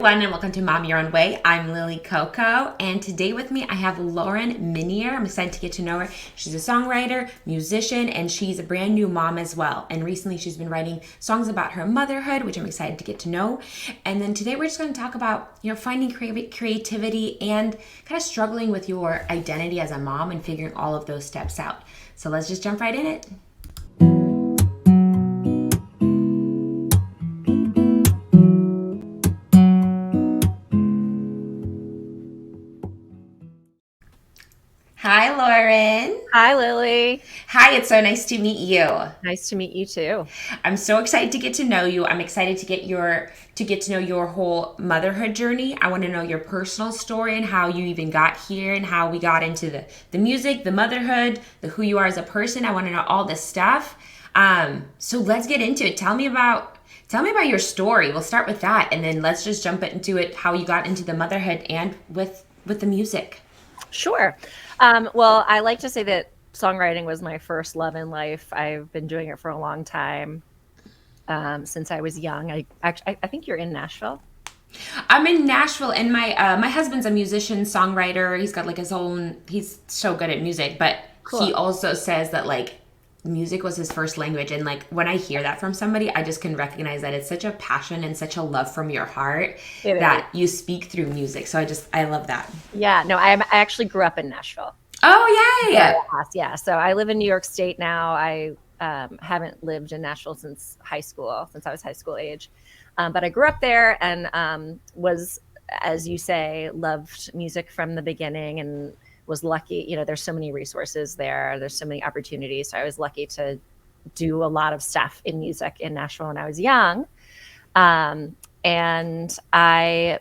Everyone, and welcome to Mom Your Own Way. I'm Lily Coco, and today with me I have Lauren Minear. I'm excited to get to know her. She's a songwriter, musician, and she's a brand new mom as well. And recently she's been writing songs about her motherhood, which I'm excited to get to know. And then today we're just going to talk about, finding creativity and kind of struggling with your identity as a mom and figuring all of those steps out. So let's just jump right in it. Hi, Lauren. Hi, Lily. Hi, it's so nice to meet you. Nice to meet you too. I'm so excited to get to know you. I'm excited to get to know your whole motherhood journey. I want to know your personal story and how you even got here and how we got into the music, the motherhood, the who you are as a person. I want to know all this stuff. So let's get into it. Tell me about your story. We'll start with that, and then let's just jump into it. How you got into the motherhood and with the music. Sure. Well, I like to say that songwriting was my first love in life. I've been doing it for a long time, since I was young. I think you're in Nashville. I'm in Nashville, and my husband's a musician, songwriter. He's got like his own. He's so good at music, but he Cool. also says that like music was his first language. And like when I hear that from somebody, I just can recognize that it's such a passion and such a love from your heart It is. that you speak through music. So I love that. Yeah. No, I actually grew up in Nashville. Oh Yeah. yay! Yeah. So I live in New York State now. I haven't lived in Nashville since high school, since I was high school age. But I grew up there and was, as you say, loved music from the beginning and was lucky. There's so many resources there. There's so many opportunities. So I was lucky to do a lot of stuff in music in Nashville when I was young.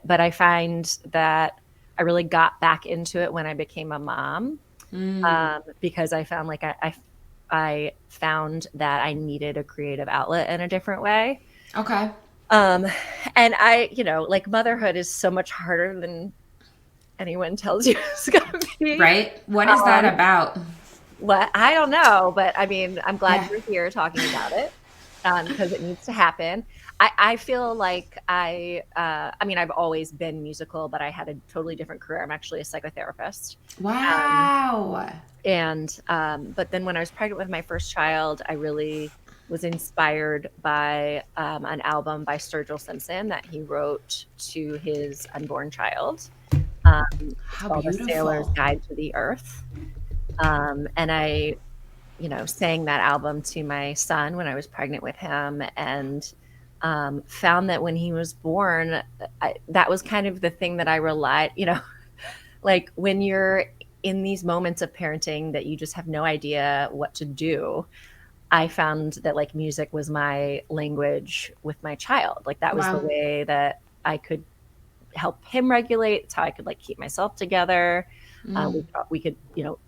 But I find that I really got back into it when I became a mom, Mm, because I found like I found that I needed a creative outlet in a different way. okay. Um, and like motherhood is so much harder than anyone tells you it's gonna be. Right? What is that Um, about? what I don't know, but I mean, I'm glad Yeah. you're here talking about it, because it needs to happen. I feel like I mean, I've always been musical, but I had a totally different career. I'm actually a psychotherapist. Um, Wow. but then when I was pregnant with my first child, I really was inspired by an album by Sturgill Simpson that he wrote to his unborn child. It's How called A Sailor's beautiful. Guide to the Earth. And I, sang that album to my son when I was pregnant with him, and found that when he was born, that was kind of the thing that I relied, like when you're in these moments of parenting that you just have no idea what to do. I found that like music was my language with my child. Like that was the Wow. way that I could help him regulate. It's how I could like keep myself together. Mm, We could,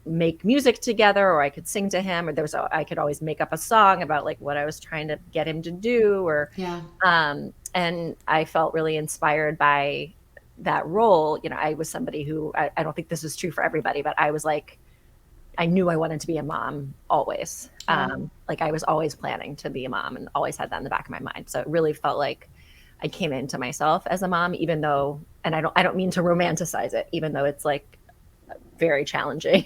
make music together, or I could sing to him, or I could always make up a song about like what I was trying to get him to do, or, yeah. and I felt really inspired by that role. I was somebody who, I don't think this is true for everybody, but I was like, I knew I wanted to be a mom always. Wow. Like I was always planning to be a mom and always had that in the back of my mind. So it really felt like I came into myself as a mom, even though, and I don't mean to romanticize it, even though it's like very challenging.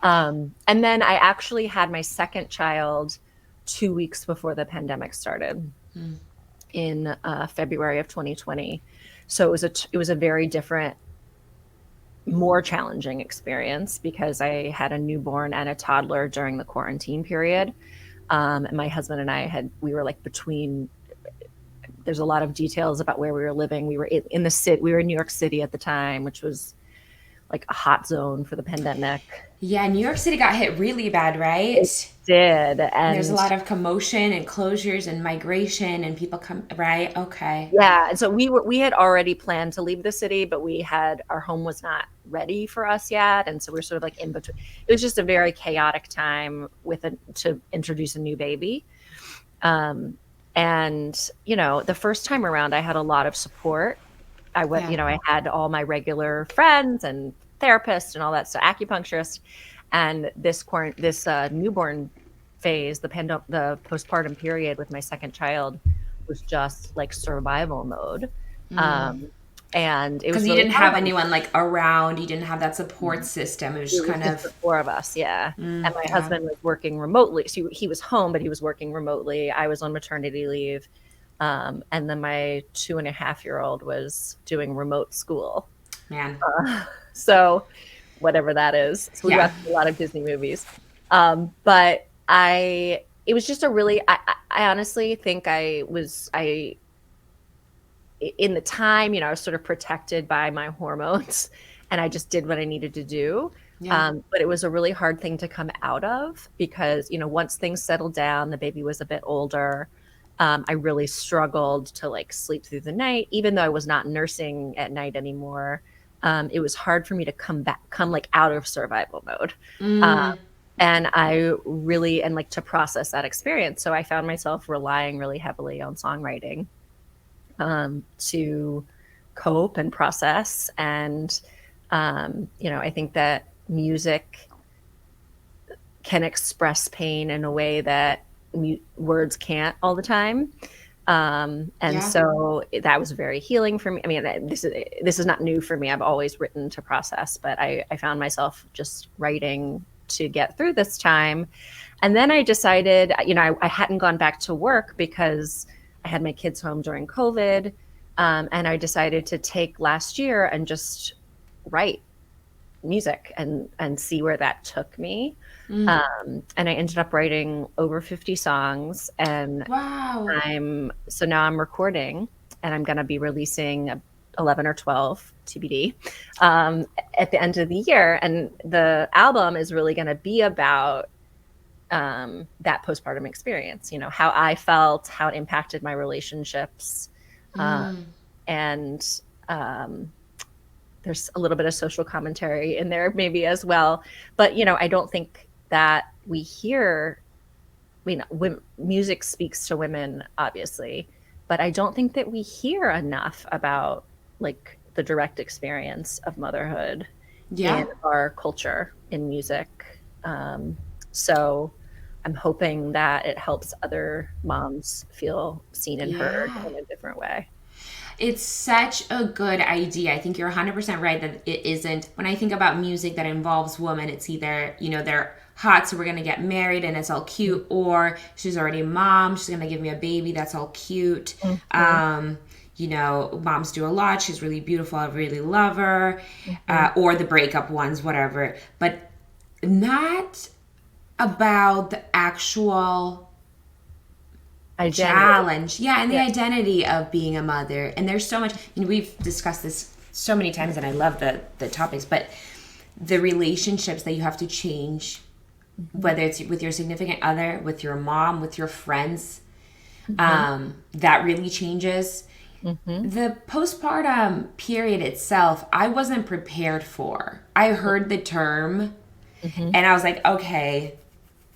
And then I actually had my second child 2 weeks before the pandemic started Mm, in February of 2020. So it was a very different, more challenging experience because I had a newborn and a toddler during the quarantine period. And my husband and we were like between, there's a lot of details about where we were living. We were in the city, we were in New York City at the time, which was like a hot zone for the pandemic. yeah, New York City got hit really bad, It right? did. And there's a And lot of commotion and closures and migration and people come, right? Okay. yeah, and so we had already planned to leave the city, but our home was not ready for us yet, and so we're sort of like in between. It was just a very chaotic time to introduce a new baby. Um, and the first time around, I had a lot of support. Yeah. I had all my regular friends and therapists and all that, so acupuncturist. And this newborn phase, the postpartum period with my second child was just like survival mode. Mm, Um, And it was Because you really didn't have hard. anyone like around, you didn't have that support system. It was just It was kind just the of, 4 of us, yeah. And my yeah, husband was working remotely. So he was home, but he was working remotely. I was on maternity leave. And then my 2.5-year-old was doing remote school. man. So whatever that is. So we Yeah. watched a lot of Disney movies. But it was just a really, I honestly think in the time, I was sort of protected by my hormones and I just did what I needed to do. Yeah. But it was a really hard thing to come out of because, once things settled down, the baby was a bit older. I really struggled to like sleep through the night, even though I was not nursing at night anymore. It was hard for me to come like out of survival mode. Mm, And and like to process that experience. So I found myself relying really heavily on songwriting to cope and process. And, I think that music can express pain in a way that words can't all the time. And yeah. so that was very healing for me. I mean, this is not new for me. I've always written to process, but I found myself just writing to get through this time. And then I decided, I hadn't gone back to work because I had my kids home during COVID. And I decided to take last year and just write music and see where that took me. Mm. And I ended up writing over 50 songs. And Wow. so now I'm recording and I'm going to be releasing 11 or 12 TBD at the end of the year. And the album is really going to be about that postpartum experience, how I felt, how it impacted my relationships. And there's a little bit of social commentary in there maybe as well. But, I don't think that we hear, music speaks to women, obviously, but I don't think that we hear enough about like the direct experience of motherhood in Yeah. our culture in music. So I'm hoping that it helps other moms feel seen and heard Yeah. in a different way. It's such a good idea. I think you're 100% right that it isn't. When I think about music that involves women, it's either, they're hot, so we're going to get married and it's all cute, or she's already a mom, she's going to give me a baby, that's all cute. Mm-hmm. Moms do a lot, she's really beautiful, I really love her, or the breakup ones, whatever. But not about the actual Identity. challenge, and the identity of being a mother. And there's so much, we've discussed this so many times and I love the topics, but the relationships that you have to change, whether it's with your significant other, with your mom, with your friends, that really changes. The postpartum period itself, I wasn't prepared for. I heard the term and I was like, okay,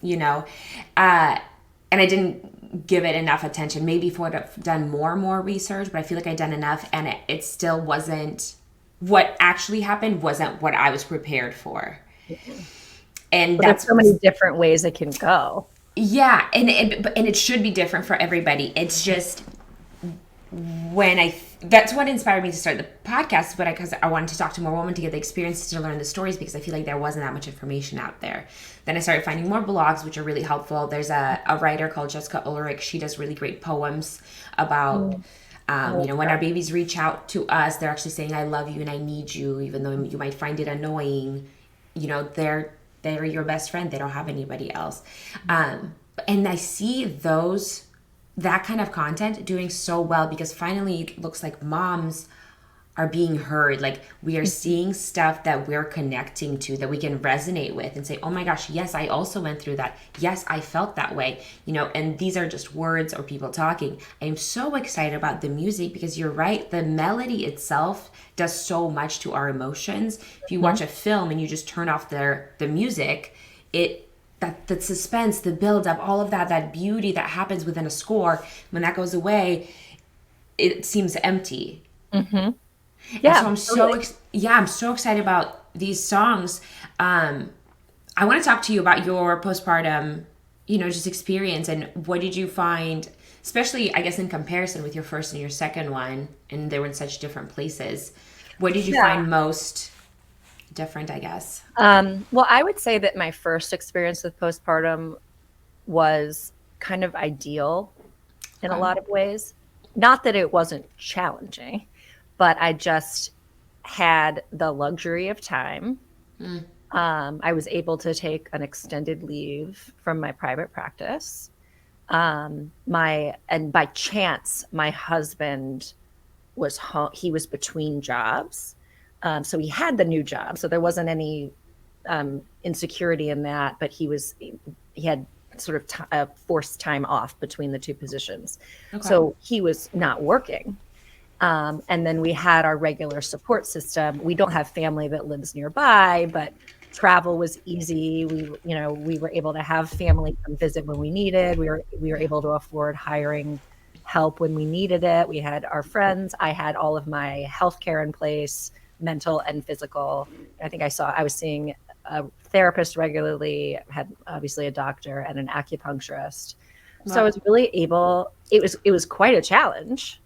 and I didn't give it enough attention. Maybe if I would have done more research, but I feel like I'd done enough, and it still wasn't what actually happened. Wasn't what I was prepared for, and But there's that's so many different ways it can go. yeah, and it should be different for everybody. It's just that's what inspired me to start the podcast, but because I wanted to talk to more women to get the experiences, to learn the stories, because I feel like there wasn't that much information out there. Then I started finding more blogs, which are really helpful. There's a writer called Jessica Ulrich. She does really great poems about when our babies reach out to us, they're actually saying I love you and I need you, even though you might find it annoying. They're your best friend, they don't have anybody else. And I see that kind of content doing so well, because finally it looks like moms are being heard. Like, we are seeing stuff that we're connecting to, that we can resonate with and say, oh my gosh, yes, I also went through that. Yes, I felt that way. And these are just words or people talking. I'm so excited about the music, because you're right, the melody itself does so much to our emotions. If you watch a film and you just turn off the music, that the suspense, the buildup, all of that beauty that happens within a score, when that goes away, it seems empty. Yeah. And so I'm so excited about these songs. I want to talk to you about your postpartum, just experience, and what did you find especially I guess in comparison with your first and your second one, and they were in such different places. What did you Yeah. find most different, I guess? Well, I would say that my first experience with postpartum was kind of ideal in a Okay. lot of ways. Not that it wasn't challenging, but I just had the luxury of time. Mm. I was able to take an extended leave from my private practice. And by chance, my husband was home. He was between jobs, so he had the new job. So there wasn't any insecurity in that, but he had sort of forced time off between the two positions. Okay. So he was not working. And then we had our regular support system. We don't have family that lives nearby, but travel was easy. We were able to have family come visit when we needed. We were able to afford hiring help when we needed it. We had our friends. I had all of my healthcare in place, mental and physical. I was seeing a therapist regularly, had obviously a doctor and an acupuncturist. So I Wow. was really able, it was quite a challenge,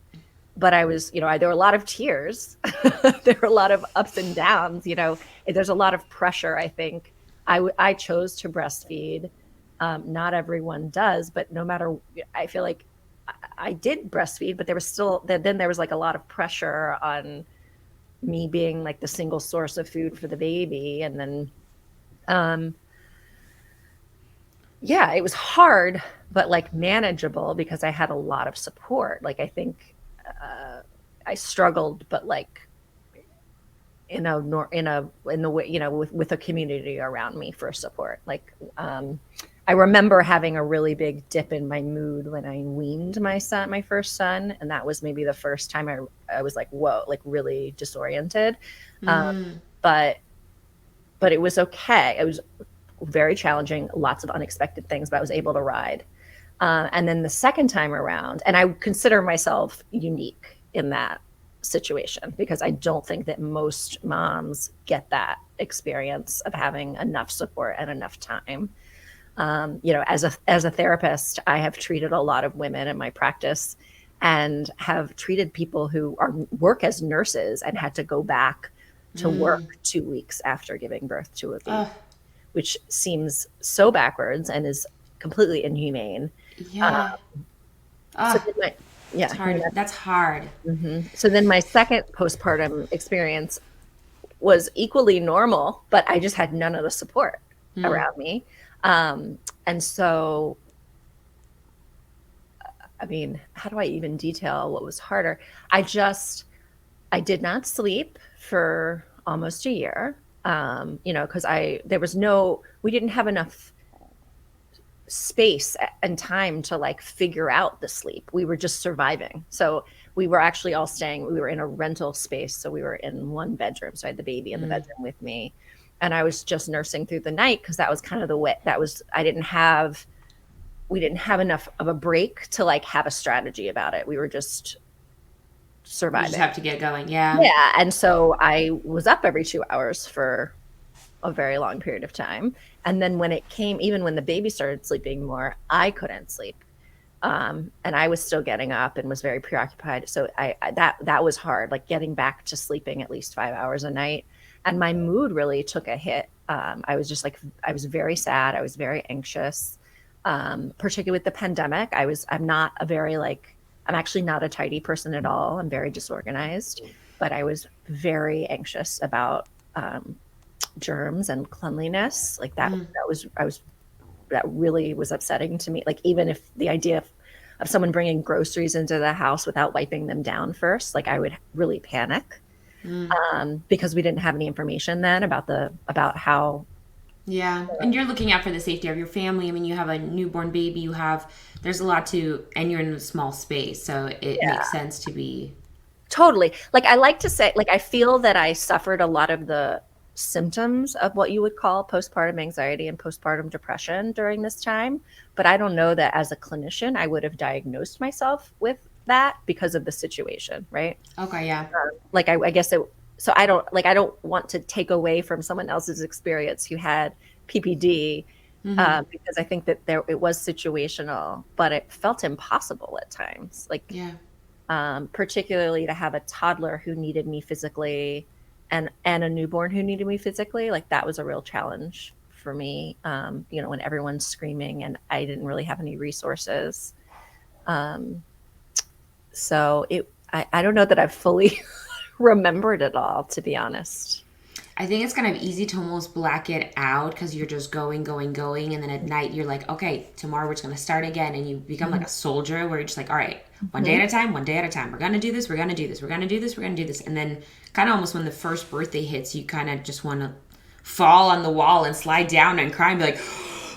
but I was, there were a lot of tears. There were a lot of ups and downs, there's a lot of pressure. I think I chose to breastfeed. Not everyone does, but no matter, I feel like I did breastfeed, but there was still, then there was like a lot of pressure on me being like the single source of food for the baby. And then, um, yeah, it was hard, but like manageable because I had a lot of support. Like, I think, I struggled, but like in the way, with a community around me for support. Like, I remember having a really big dip in my mood when I weaned my first son, and that was maybe the first time I was like, whoa, like really disoriented. Um, Mm. but but it was okay. It was very challenging, lots of unexpected things, but I was able to ride. And then the second time around, and I consider myself unique in that situation because I don't think that most moms get that experience of having enough support and enough time. As a therapist, I have treated a lot of women in my practice and have treated people who work as nurses and had to go back to Mm. work 2 weeks after giving birth to a baby, Oh, which seems so backwards and is completely inhumane. Uh, yeah. so Oh, then my, it's yeah, hard. That's hard. So then my second postpartum experience was equally normal, but I just had none of the support Mm. around me. And so, I mean, how do I even detail what was harder? I did not sleep for almost a year. Because we didn't have enough space and time to like figure out the sleep. We were just surviving. So we were actually we were in a rental space. So we were in one bedroom. So I had the baby in the Mm. bedroom with me. And I was just nursing through the night because that was kind of the way we didn't have enough of a break to like have a strategy about it. We were just You just surviving. have to get going. Yeah. Yeah. And so I was up every 2 hours for a very long period of time. And then even when the baby started sleeping more, I couldn't sleep. And I was still getting up and was very preoccupied. So that was hard, like getting back to sleeping at least 5 hours a night. And my mood really took a hit. I was very sad. I was very anxious, particularly with the pandemic. I'm actually not a tidy person at all. I'm very disorganized, but I was very anxious about, germs and cleanliness. Like Mm. that really was upsetting to me. Like, even if the idea of someone bringing groceries into the house without wiping them down first, like I would really panic, Mm. because we didn't have any information then about how. Yeah. And you're looking out for the safety of your family. I mean, you have a newborn baby, there's a lot and you're in a small space. So it Yeah, makes sense to be. totally. Like, I like to say, like, I feel that I suffered a lot of the symptoms of what you would call postpartum anxiety and postpartum depression during this time. But I don't know that as a clinician, I would have diagnosed myself with that because of the situation, right? Okay. Yeah. Like, I guess so I don't want to take away from someone else's experience who had PPD because I think that it was situational, but it felt impossible at times. Like, Yeah. particularly to have a toddler who needed me physically, and a newborn who needed me physically. Like, that was a real challenge for me. When everyone's screaming and I didn't really have any resources. Um, so I don't know that I've fully remembered it all, to be honest. I think it's kind of easy to almost black it out because you're just going, going, going. And then at night, you're like, okay, tomorrow we're just going to start again. And you become like a soldier where you're just like, all right, one day Mhm. at a time, one day at a time. We're going to do this. We're going to do this. We're going to do this. We're going to do this. And then kind of almost when the first birthday hits, you kind of just want to fall on the wall and slide down and cry and be like,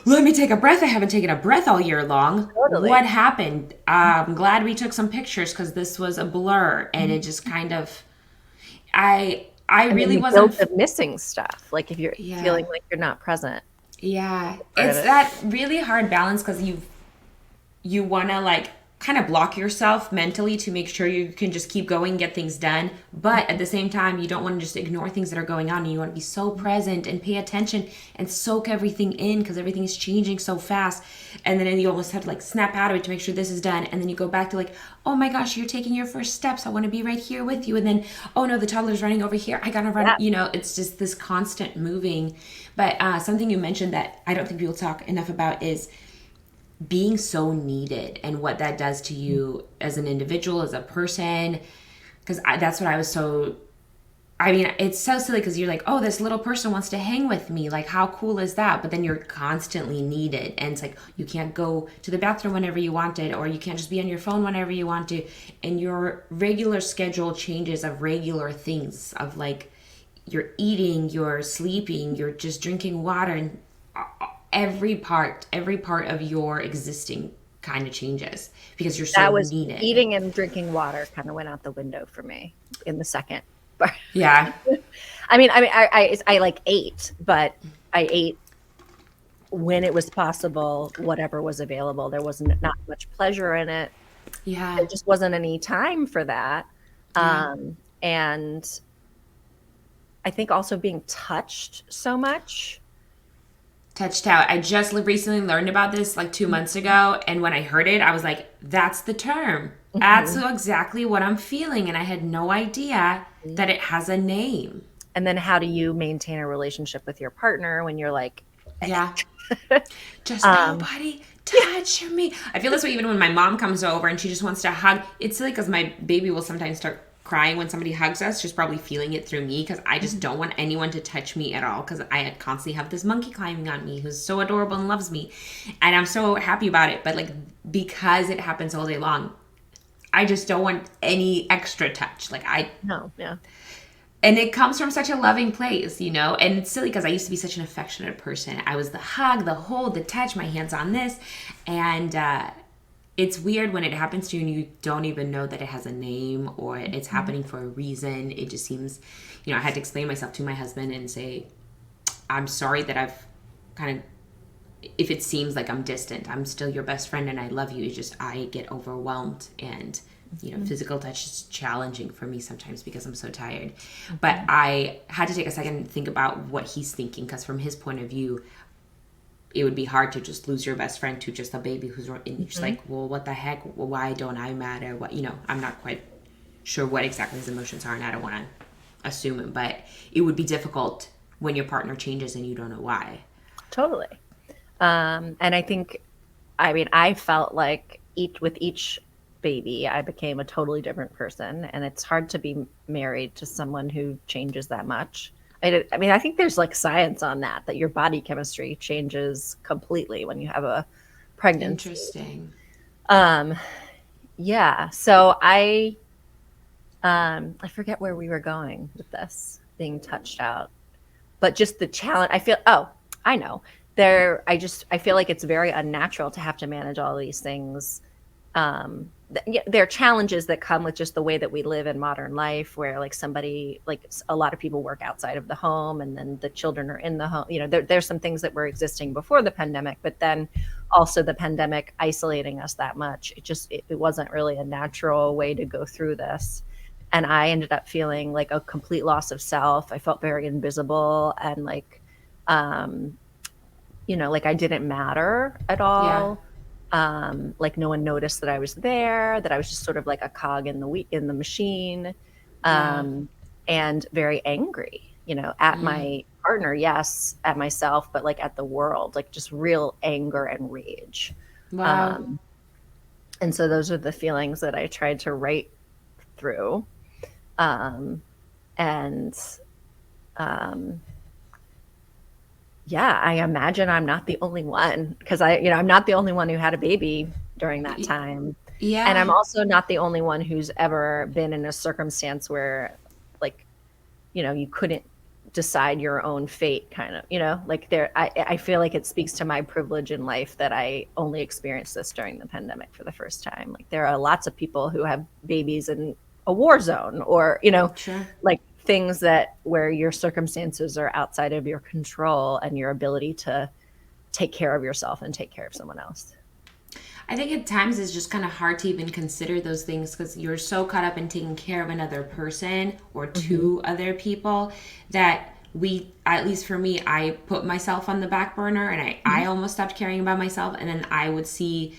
let me take a breath. I haven't taken a breath all year long. Totally. What happened? I'm glad we took some pictures because this was a blur. And it just kind of, I And then really the guilt wasn't. of missing stuff, like if you're Yeah. feeling like you're not present, Yeah, part of it's it. that really hard balance because you want to like kind of block yourself mentally to make sure you can just keep going, get things done, but at the same time you don't want to just ignore things that are going on, and you want to be so present and pay attention and soak everything in because everything is changing so fast, and then you almost have to like snap out of it to make sure this is done, and then you go back to like, oh my gosh, you're taking your first steps, I want to be right here with you, and then oh no, the toddler's running over here, I gotta run, Yeah. it's just this constant moving. But something you mentioned that I don't think people talk enough about is being so needed and what that does to you as an individual, as a person. Because that's what I was so. I mean, it's so silly because you're like, oh, this little person wants to hang with me. Like, how cool is that? But then you're constantly needed. And it's like, you can't go to the bathroom whenever you want it, or you can't just be on your phone whenever you want to. And your regular schedule changes of regular things, of like, you're eating, you're sleeping, you're just drinking water, and every part of your existing kind of changes because you're so That was needed. eating and drinking water kind of went out the window for me in the second. But Yeah. I like ate, but I ate when it was possible, whatever was available. There wasn't not much pleasure in it. Yeah. There just wasn't any time for that. Yeah. And I think also being touched so much. Touched out. I just recently learned about this like 2 months ago. And when I heard it, I was like, that's the term. That's Mhm. exactly what I'm feeling. And I had no idea that it has a name. And then how do you maintain a relationship with your partner when you're like, Yeah. Just um, nobody touch me. I feel this way even when my mom comes over and she just wants to hug. It's silly because my baby will sometimes start crying when somebody hugs us. She's probably feeling it through me because I just don't want anyone to touch me at all because I constantly have this monkey climbing on me who's so adorable and loves me. And I'm so happy about it. But like, because it happens all day long, I just don't want any extra touch. Like, no, yeah. and it comes from such a loving place, and it's silly because I used to be such an affectionate person. I was the hug, the hold, the touch, my hands on this, and it's weird when it happens to you and you don't even know that it has a name or it's happening for a reason. It just seems, I had to explain myself to my husband and say, I'm sorry that I've kind of, if it seems like I'm distant, I'm still your best friend and I love you. It's just I get overwhelmed, and physical touch is challenging for me sometimes because I'm so tired. But I had to take a second and think about what he's thinking, because from his point of view, it would be hard to just lose your best friend to just a baby who's just like, well, what the heck? Well, why don't I matter? What, I'm not quite sure what exactly his emotions are, and I don't want to assume it, but it would be difficult when your partner changes and you don't know why. Totally. And I think, I felt like with each baby, I became a totally different person, and it's hard to be married to someone who changes that much. I think there's like science on that your body chemistry changes completely when you have a pregnancy. Interesting. Um, yeah. So I forget where we were going with this being touched out, but just the challenge. I know. I feel like it's very unnatural to have to manage all these things. There are challenges that come with just the way that we live in modern life, where like a lot of people work outside of the home, and then the children are in the home. There's some things that were existing before the pandemic, but then also the pandemic isolating us that much. It wasn't really a natural way to go through this. And I ended up feeling like a complete loss of self. I felt very invisible and like, like I didn't matter at Yeah. all. Like no one noticed that I was there, that I was just sort of like a cog in the machine, Yeah. um, and very angry, at Mm. my partner, yes, at myself, but like at the world, like just real anger and rage. Wow. Um, and so those are the feelings that I tried to write through. Um, and um, yeah, I imagine I'm not the only one because I'm not the only one who had a baby during that Y- time. And I'm Yeah. also not the only one who's ever been in a circumstance where, like, you couldn't decide your own fate, kind of, like I feel like it speaks to my privilege in life that I only experienced this during the pandemic for the first time. Like, there are lots of people who have babies in a war zone or, Sure. like things that where your circumstances are outside of your control and your ability to take care of yourself and take care of someone else. I think at times it's just kind of hard to even consider those things because you're so caught up in taking care of another person or Mm-hmm. two other people that at least for me, I put myself on the back burner and I almost stopped caring about myself. And then I would see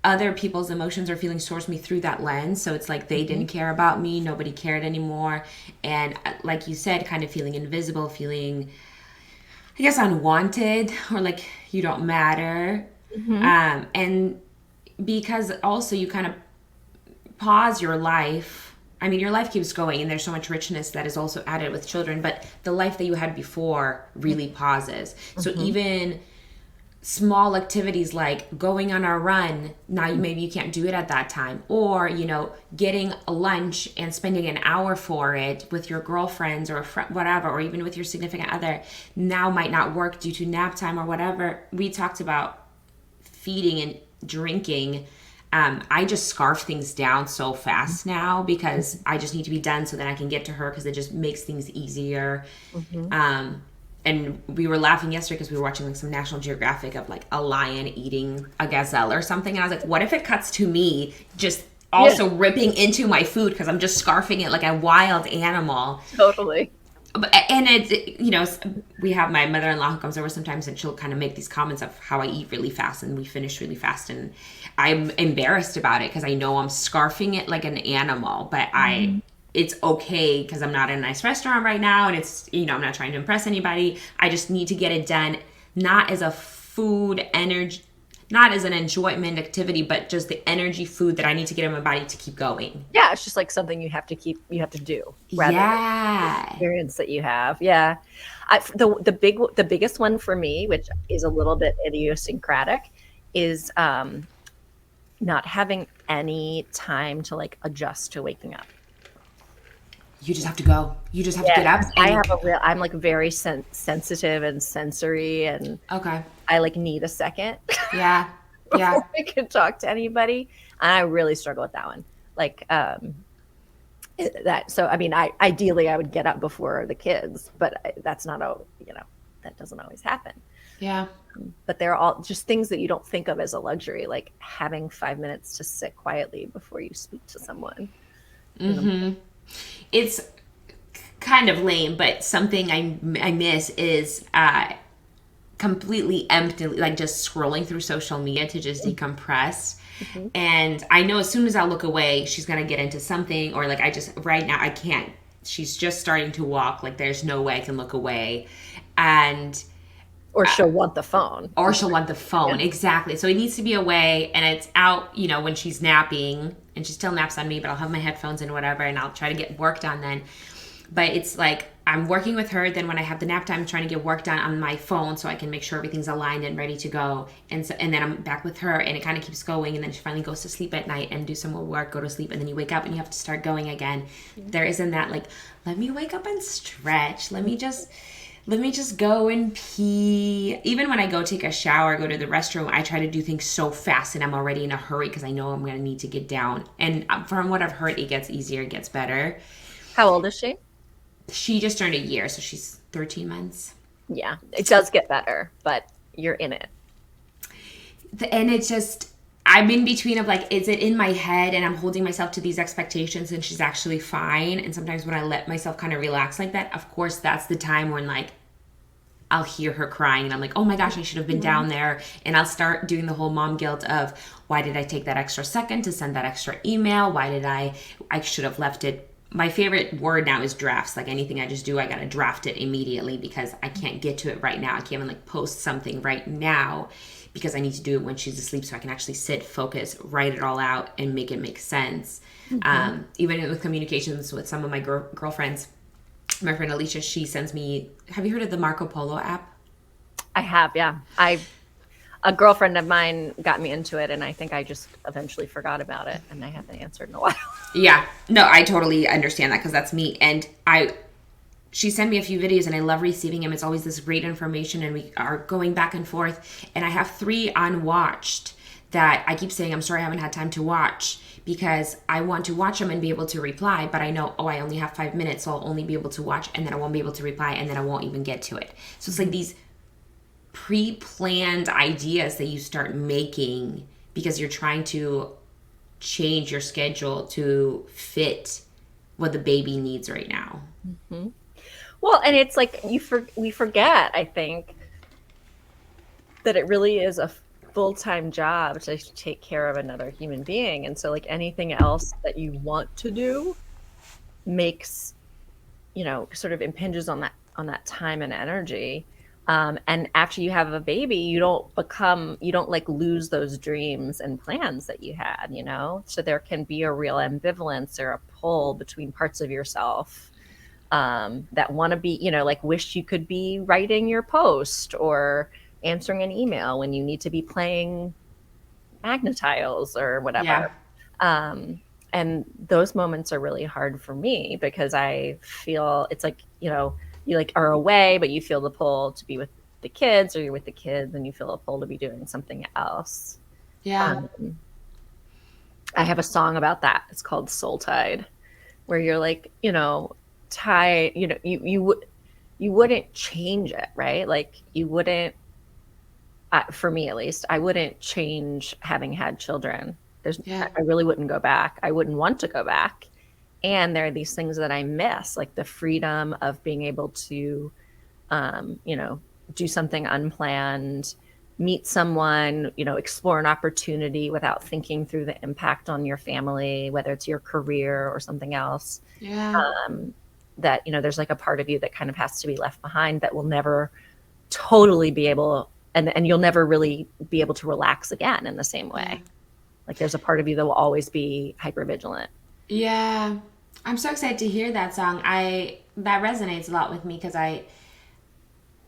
other people's emotions or feelings towards me through that lens. So it's like they Mm-hmm. didn't care about me, nobody cared anymore. And like you said, kind of feeling invisible, feeling, I guess, unwanted or like you don't matter. Mm-hmm. And because also you kind of pause your life. I mean, your life keeps going, and there's so much richness that is also added with children, but the life that you had before really pauses. So Mm-hmm. even small activities like going on a run, now maybe you can't do it at that time, or getting a lunch and spending an hour for it with your girlfriends or whatever, or even with your significant other, now might not work due to nap time or whatever. We talked about feeding and drinking. I just scarf things down so fast now because I just need to be done so that I can get to her because it just makes things easier. Mm-hmm. And we were laughing yesterday because we were watching like some National Geographic of like a lion eating a gazelle or something. And I was like, what if it cuts to me just Yeah, also ripping into my food because I'm just scarfing it like a wild animal? totally. And we have my mother-in-law who comes over sometimes and she'll kind of make these comments of how I eat really fast and we finish really fast, and I'm embarrassed about it because I know I'm scarfing it like an animal, but Mhm. it's okay because I'm not in a nice restaurant right now, and it's I'm not trying to impress anybody. I just need to get it done, not as a food energy, not as an enjoyment activity, but just the energy food that I need to get in my body to keep going. Yeah, it's just like something you have to do rather than Yeah. experience that you have. Yeah. The biggest one for me, which is a little bit idiosyncratic, is not having any time to like adjust to waking up. You just have to go. You just have to Yeah, get up because and I'm like very sensitive and sensory, and okay. I like need a second Yeah. before Yeah. I can talk to anybody. And I really struggle with that one. Like, that, so I mean, ideally I would get up before the kids, but that's not that doesn't always happen. Yeah. But they're all just things that you don't think of as a luxury, like having 5 minutes to sit quietly before you speak to someone in the morning. It's kind of lame, but something I miss is completely empty, like just scrolling through social media to just decompress. Mhm. And I know as soon as I look away, she's gonna get into something, or like I just right now I can't. She's just starting to walk. Like there's no way I can look away, and Or she'll want the phone. or she'll want the Yeah. phone. Exactly. So it needs to be away and it's out, when she's napping, and she still naps on me, but I'll have my headphones in, whatever, and I'll try to get work done then. But it's like I'm working with her, then when I have the nap time, I'm trying to get work done on my phone so I can make sure everything's aligned and ready to go. And then I'm back with her, and it kind of keeps going, and then she finally goes to sleep at night and do some more work, go to sleep, and then you wake up and you have to start going again. There isn't that like, let me wake up and stretch. Let me just go and pee. Even when I go take a shower, go to the restroom, I try to do things so fast and I'm already in a hurry because I know I'm going to need to get down. And from what I've heard, it gets easier, it gets better. How old is she? She just turned a year, so she's 13 months. Yeah, it does get better, but you're in it. And it's just, I'm in between of like, is it in my head and I'm holding myself to these expectations and she's actually fine? And sometimes when I let myself kind of relax like that, of course, that's the time when like, I'll hear her crying and I'm like, oh my gosh, I should have been down there. And I'll start doing the whole mom guilt of, why did I take that extra second to send that extra email? Why did I should have left it. My favorite word now is drafts. Like anything I just do, I got to draft it immediately because I can't get to it right now. I can't even like post something right now because I need to do it when she's asleep so I can actually sit, focus, write it all out and make it make sense. Even with communications with some of my girlfriends, my friend Alicia, she sends me, have you heard of the Marco Polo app? I have, yeah. A girlfriend of mine got me into it, and I think I just eventually forgot about it, and I haven't answered in a while. Yeah, no, I totally understand that because that's me. And she sent me a few videos, and I love receiving them. It's always this great information, and we are going back and forth. And I have 3 unwatched that I keep saying, I'm sorry I haven't had time to watch because I want to watch them and be able to reply. But I know, I only have 5 minutes, so I'll only be able to watch, and then I won't be able to reply, and then I won't even get to it. So it's like these pre-planned ideas that you start making because you're trying to change your schedule to fit what the baby needs right now. Well, and it's like we forget, I think, that it really is a full-time job to take care of another human being. And so like anything else that you want to do makes, sort of impinges on that time and energy. And after you have a baby, you don't like lose those dreams and plans that you had, so there can be a real ambivalence or a pull between parts of yourself that want to be, like wish you could be writing your post or answering an email when you need to be playing magnetiles or whatever. And those moments are really hard for me because I feel it's like, you like are away, but you feel the pull to be with the kids, or you're with the kids and you feel a pull to be doing something else. I have a song about that. It's called Soul Tide, where you're like, tied, you wouldn't change it, right? Like you wouldn't, for me at least, I wouldn't change having had children. I really wouldn't go back. I wouldn't want to go back. And there are these things that I miss, like the freedom of being able to, do something unplanned, meet someone, explore an opportunity without thinking through the impact on your family, whether it's your career or something else. That, there's like a part of you that kind of has to be left behind that will never totally be able, and you'll never really be able to relax again in the same way. Like there's a part of you that will always be hypervigilant. Yeah. I'm so excited to hear that song. That resonates a lot with me because I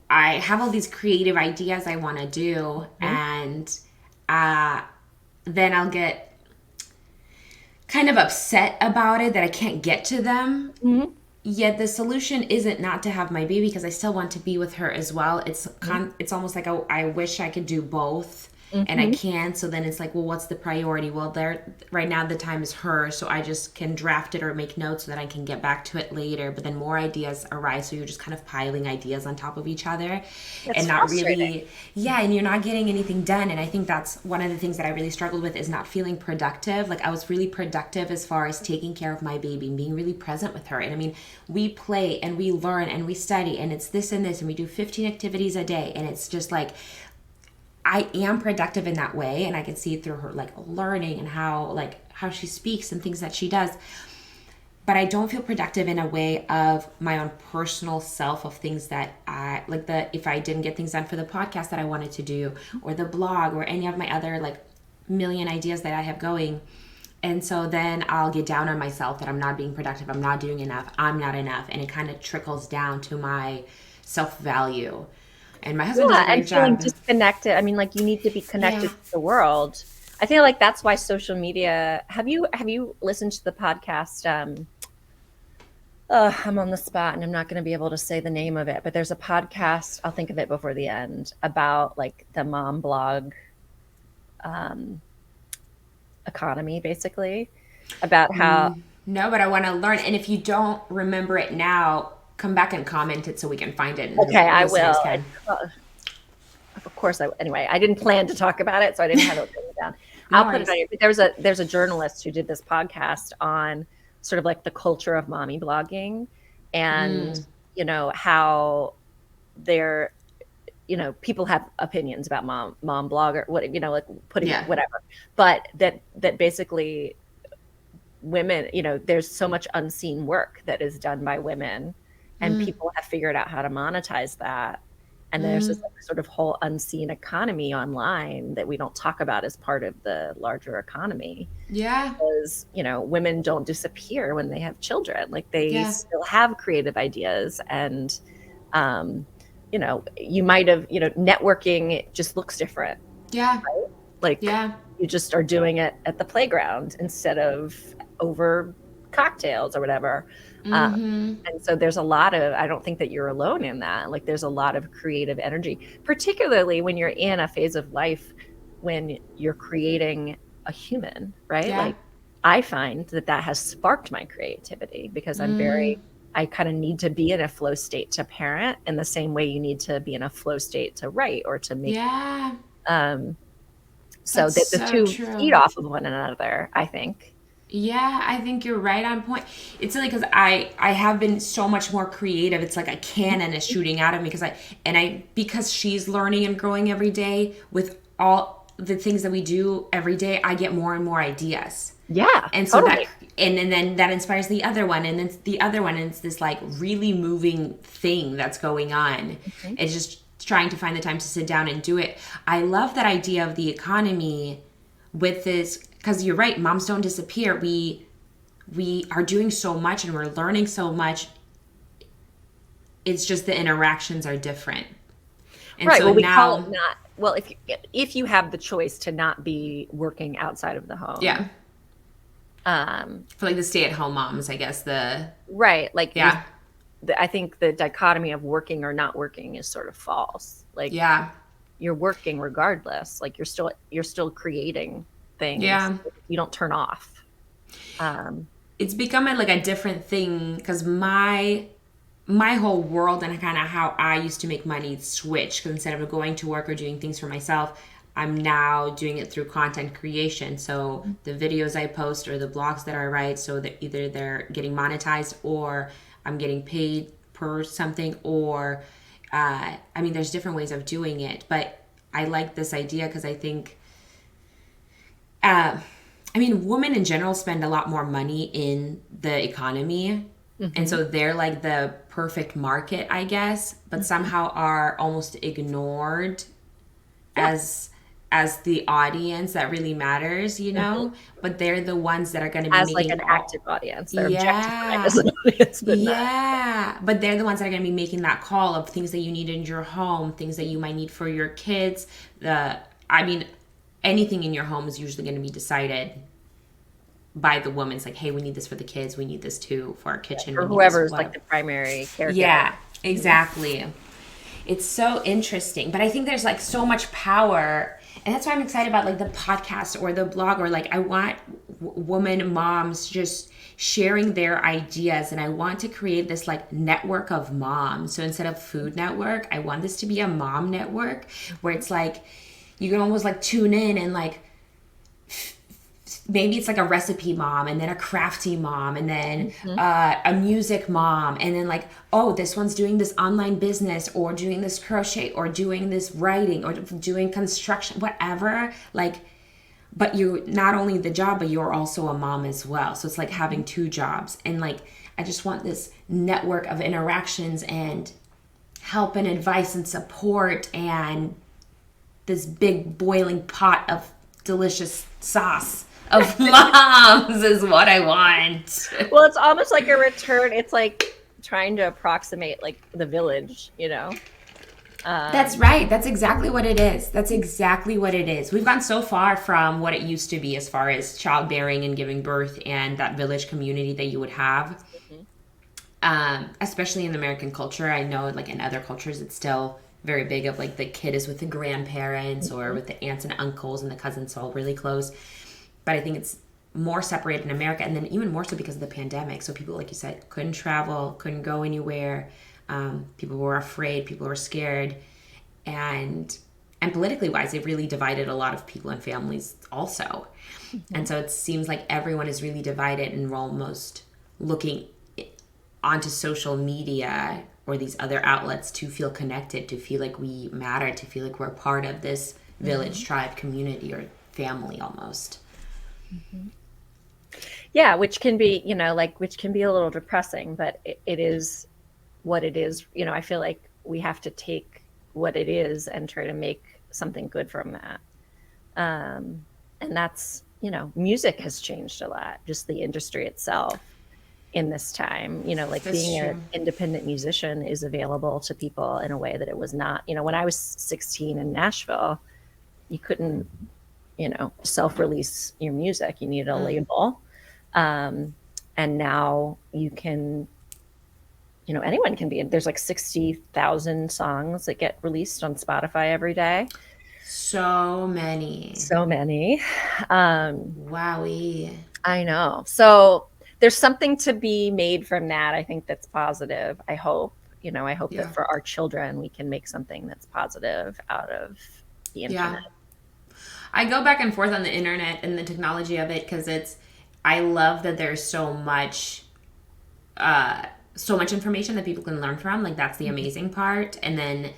have all these creative ideas I want to do, and then I'll get kind of upset about it that I can't get to them. Yet the solution isn't not to have my baby because I still want to be with her as well. It's almost like I wish I could do both. And I can't. So then it's like, well, what's the priority? Well, right now the time is her, so I just can draft it or make notes so that I can get back to it later. But then more ideas arise, so you're just kind of piling ideas on top of each other, and not really, and you're not getting anything done. And I think that's one of the things that I really struggled with is not feeling productive. Like I was really productive as far as taking care of my baby and being really present with her. And I mean, we play and we learn and we study, and it's this and this, and we do 15 activities a day, and it's just like, I am productive in that way, and I can see it through her like learning and how she speaks and things that she does. But I don't feel productive in a way of my own personal self, of things that I like, if I didn't get things done for the podcast that I wanted to do, or the blog, or any of my other like million ideas that I have going. And so then I'll get down on myself that I'm not being productive, I'm not doing enough, I'm not enough, and it kind of trickles down to my self-value. And my husband does a great job. Feeling disconnected. I mean, like you need to be connected to the world. I feel like that's why social media. Have you listened to the podcast? I'm on the spot and I'm not going to be able to say the name of it, but there's a podcast. I'll think of it before the end about like the mom blog economy, basically, about how. No, but I want to learn. And if you don't remember it now, come back and comment it so we can find it. Okay, I will. Of course. Anyway, I didn't plan to talk about it, so I didn't have it written down. I'll put it on here. There's a journalist who did this podcast on sort of like the culture of mommy blogging, and how people have opinions about mom blog or what, like putting Yeah. whatever, but that basically women, there's so much unseen work that is done by women, and people have figured out how to monetize that. And there's this like, sort of whole unseen economy online that we don't talk about as part of the larger economy. Yeah. Because, women don't disappear when they have children. Like they Yeah. still have creative ideas, and, you might have, networking, it just looks different. Yeah. Right? Like you just are doing it at the playground instead of over cocktails or whatever. And so there's a lot of, I don't think that you're alone in that. Like there's a lot of creative energy, particularly when you're in a phase of life when you're creating a human, right? Yeah. Like I find that has sparked my creativity because I kind of need to be in a flow state to parent in the same way you need to be in a flow state to write or to make. So that the two feed off of one another, I think. Yeah, I think you're right on point. It's silly because I have been so much more creative. It's like a cannon is shooting out of me because she's learning and growing every day with all the things that we do every day. I get more and more ideas. Yeah, and so totally. And then that inspires the other one, and then the other one, and it's this like really moving thing that's going on. It's just trying to find the time to sit down and do it. I love that idea of the economy with this. Because you're right, moms don't disappear. We are doing so much and we're learning so much. It's just the interactions are different. And right. So well, we now, call it not. Well, if you have the choice to not be working outside of the home. Yeah. For like the stay-at-home moms, I guess right. Like yeah. I think the dichotomy of working or not working is sort of false. Like you're working regardless. Like you're still creating things. Yeah. You don't turn off. It's become like a different thing because my whole world and kind of how I used to make money switched. Because instead of going to work or doing things for myself, I'm now doing it through content creation. So the videos I post or the blogs that I write, so that either they're getting monetized or I'm getting paid per something, or there's different ways of doing it. But I like this idea because I think women in general spend a lot more money in the economy. And so they're like the perfect market, I guess, but somehow are almost ignored as the audience that really matters, but they're the ones that are going to be as like an active audience. They're objectified as an audience, but but they're the ones that are going to be making that call of things that you need in your home, things that you might need for your kids. Anything in your home is usually going to be decided by the woman. It's like, hey, we need this for the kids. We need this too for our kitchen. Or whoever's like the primary caregiver. Yeah, exactly. It's so interesting. But I think there's like so much power. And that's why I'm excited about like the podcast or the blog, or like I want woman moms just sharing their ideas. And I want to create this like network of moms. So instead of Food Network, I want this to be a mom network where it's like, you can almost like tune in and like maybe it's like a recipe mom, and then a crafty mom, and then a music mom, and then like, oh, this one's doing this online business or doing this crochet or doing this writing or doing construction, whatever. Like, but you're not only the job, but you're also a mom as well. So it's like having two jobs. And like, I just want this network of interactions and help and advice and support and this big boiling pot of delicious sauce of moms is what I want. Well, it's almost like a return. It's like trying to approximate like the village, That's right. That's exactly what it is. That's exactly what it is. We've gone so far from what it used to be as far as childbearing and giving birth and that village community that you would have. Especially in American culture. I know like in other cultures it's still very big of like the kid is with the grandparents or with the aunts and uncles and the cousins all really close. But I think it's more separated in America, and then even more so because of the pandemic. So people, like you said, couldn't travel, couldn't go anywhere. People were afraid, people were scared. And politically wise, it really divided a lot of people and families also. And so it seems like everyone is really divided, and we're almost looking onto social media or these other outlets to feel connected, to feel like we matter, to feel like we're part of this village, tribe, community, or family almost. Yeah, which can be, which can be a little depressing, but it is what it is. I feel like we have to take what it is and try to make something good from that. And that's, music has changed a lot, just the industry itself in this time. Like That's being true. an independent musician is available to people in a way that it was not. When I was 16 in Nashville, you couldn't, self-release your music. You needed a label. And now you can, anyone can be in. There's like 60,000 songs that get released on Spotify every day. So many. So many. Wowie. I know. So there's something to be made from that. I think that's positive. I hope, I hope Yeah. that for our children, we can make something that's positive out of the internet. I go back and forth on the internet and the technology of it because I love that there's so much information that people can learn from. Like that's the amazing part. And then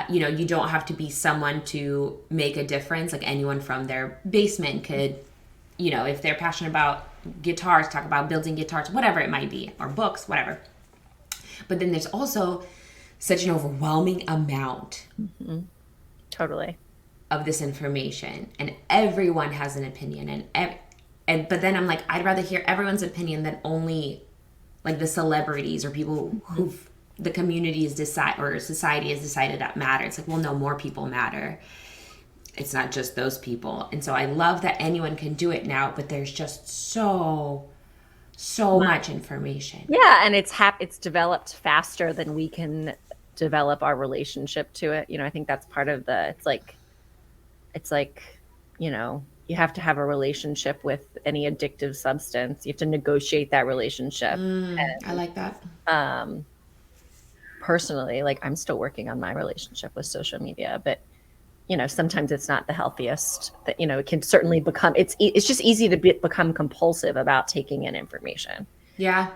you don't have to be someone to make a difference. Like anyone from their basement could, if they're passionate about guitars, talk about building guitars, whatever it might be, or books, whatever. But then there's also such an overwhelming amount Totally. of this information, and everyone has an opinion, but then I'm like, I'd rather hear everyone's opinion than only like the celebrities or people who the community is or society has decided that matter. It's like, well, no, more people matter. It's not just those people. And so I love that anyone can do it now, but there's just so much information. Yeah, and it's developed faster than we can develop our relationship to it. I think that's part of it's like, you have to have a relationship with any addictive substance. You have to negotiate that relationship. I like that. Personally, like I'm still working on my relationship with social media, but sometimes it's not the healthiest. That it can certainly become. It's just easy to become compulsive about taking in information. Yeah.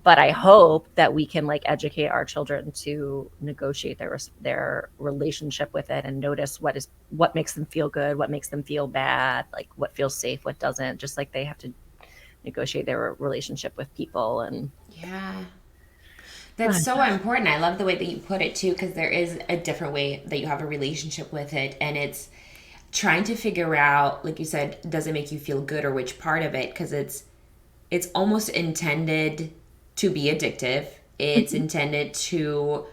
But I hope that we can like educate our children to negotiate their relationship with it and notice what makes them feel good, what makes them feel bad, like what feels safe, what doesn't. Just like they have to negotiate their relationship with people. And yeah. That's so important. I love the way that you put it too, because there is a different way that you have a relationship with it, and it's trying to figure out, like you said, does it make you feel good or which part of it? Because it's almost intended to be addictive. It's intended to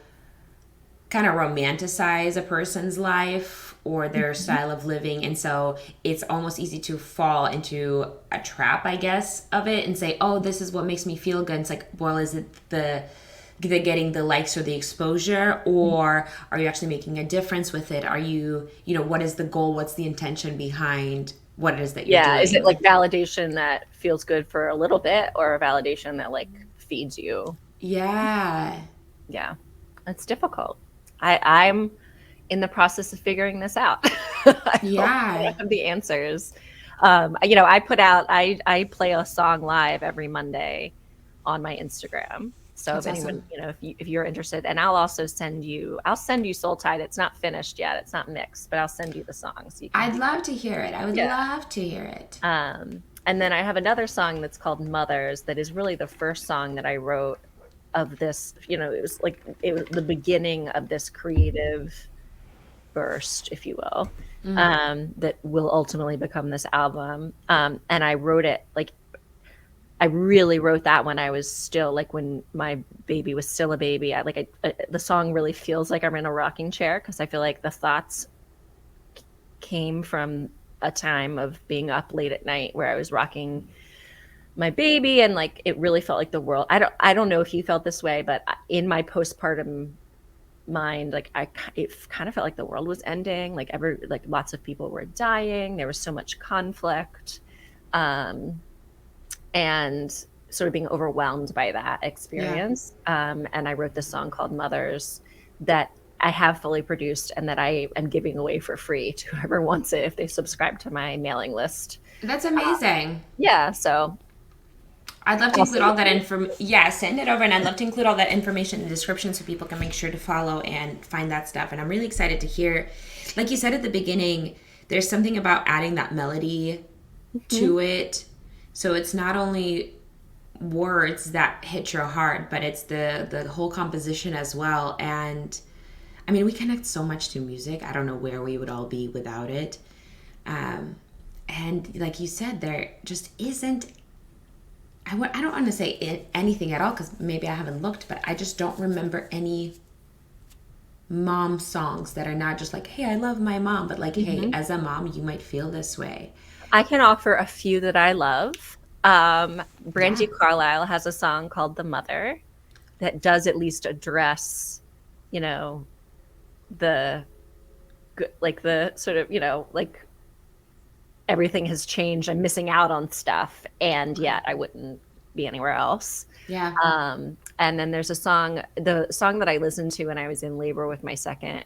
kind of romanticize a person's life or their style of living, and so it's almost easy to fall into a trap, I guess, of it and say, oh, this is what makes me feel good. And it's like, well, is it the getting the likes or the exposure, or are you actually making a difference with it? Are you, what is the goal? What's the intention behind what it is that you're doing? Is it like validation that feels good for a little bit, or a validation that like feeds you? Yeah. It's difficult. I'm in the process of figuring this out. I have the answers. I play a song live every Monday on my Instagram. So That's if anyone, awesome. if you're interested, and I'll send you Soul Tide. It's not finished yet. It's not mixed, but I'll send you the song. So I'd love to hear it. I would love to hear it. And then I have another song that's called Mothers. That is really the first song that I wrote of this, it was the beginning of this creative burst, if you will, that will ultimately become this album. And I wrote it I really wrote that when I was still when my baby was still a baby. The song really feels like I'm in a rocking chair, because I feel like the thoughts came from a time of being up late at night where I was rocking my baby, and it really felt like the world. I don't know if you felt this way, but in my postpartum mind, it kind of felt like the world was ending. Lots of people were dying. There was so much conflict. And sort of being overwhelmed by that experience. And I wrote this song called Mothers that I have fully produced and that I am giving away for free to whoever wants it if they subscribe to my mailing list. That's amazing. So I'd love to I'll include send all it that to you. info. Yeah, send it over, and I'd love to include all that information in the description so people can make sure to follow and find that stuff. And I'm really excited to hear, like you said at the beginning, there's something about adding that melody Mhm. to it, so it's not only words that hit your heart, but it's the whole composition as well. And I mean, we connect so much to music. I don't know where we would all be without it. Um, and like you said, there just isn't. I don't want to say anything at all because maybe I haven't looked, but I just don't remember any mom songs that are not just like, hey, I love my mom, but like, hey, Mhm. as a mom, you might feel this way. I can offer a few that I love. Yeah. Brandy Carlisle has a song called "The Mother" that does at least address, you know, the like the sort of, like everything has changed. I'm missing out on stuff, and Okay. yet I wouldn't be anywhere else. Yeah. And then there's the song that I listened to when I was in labor with my second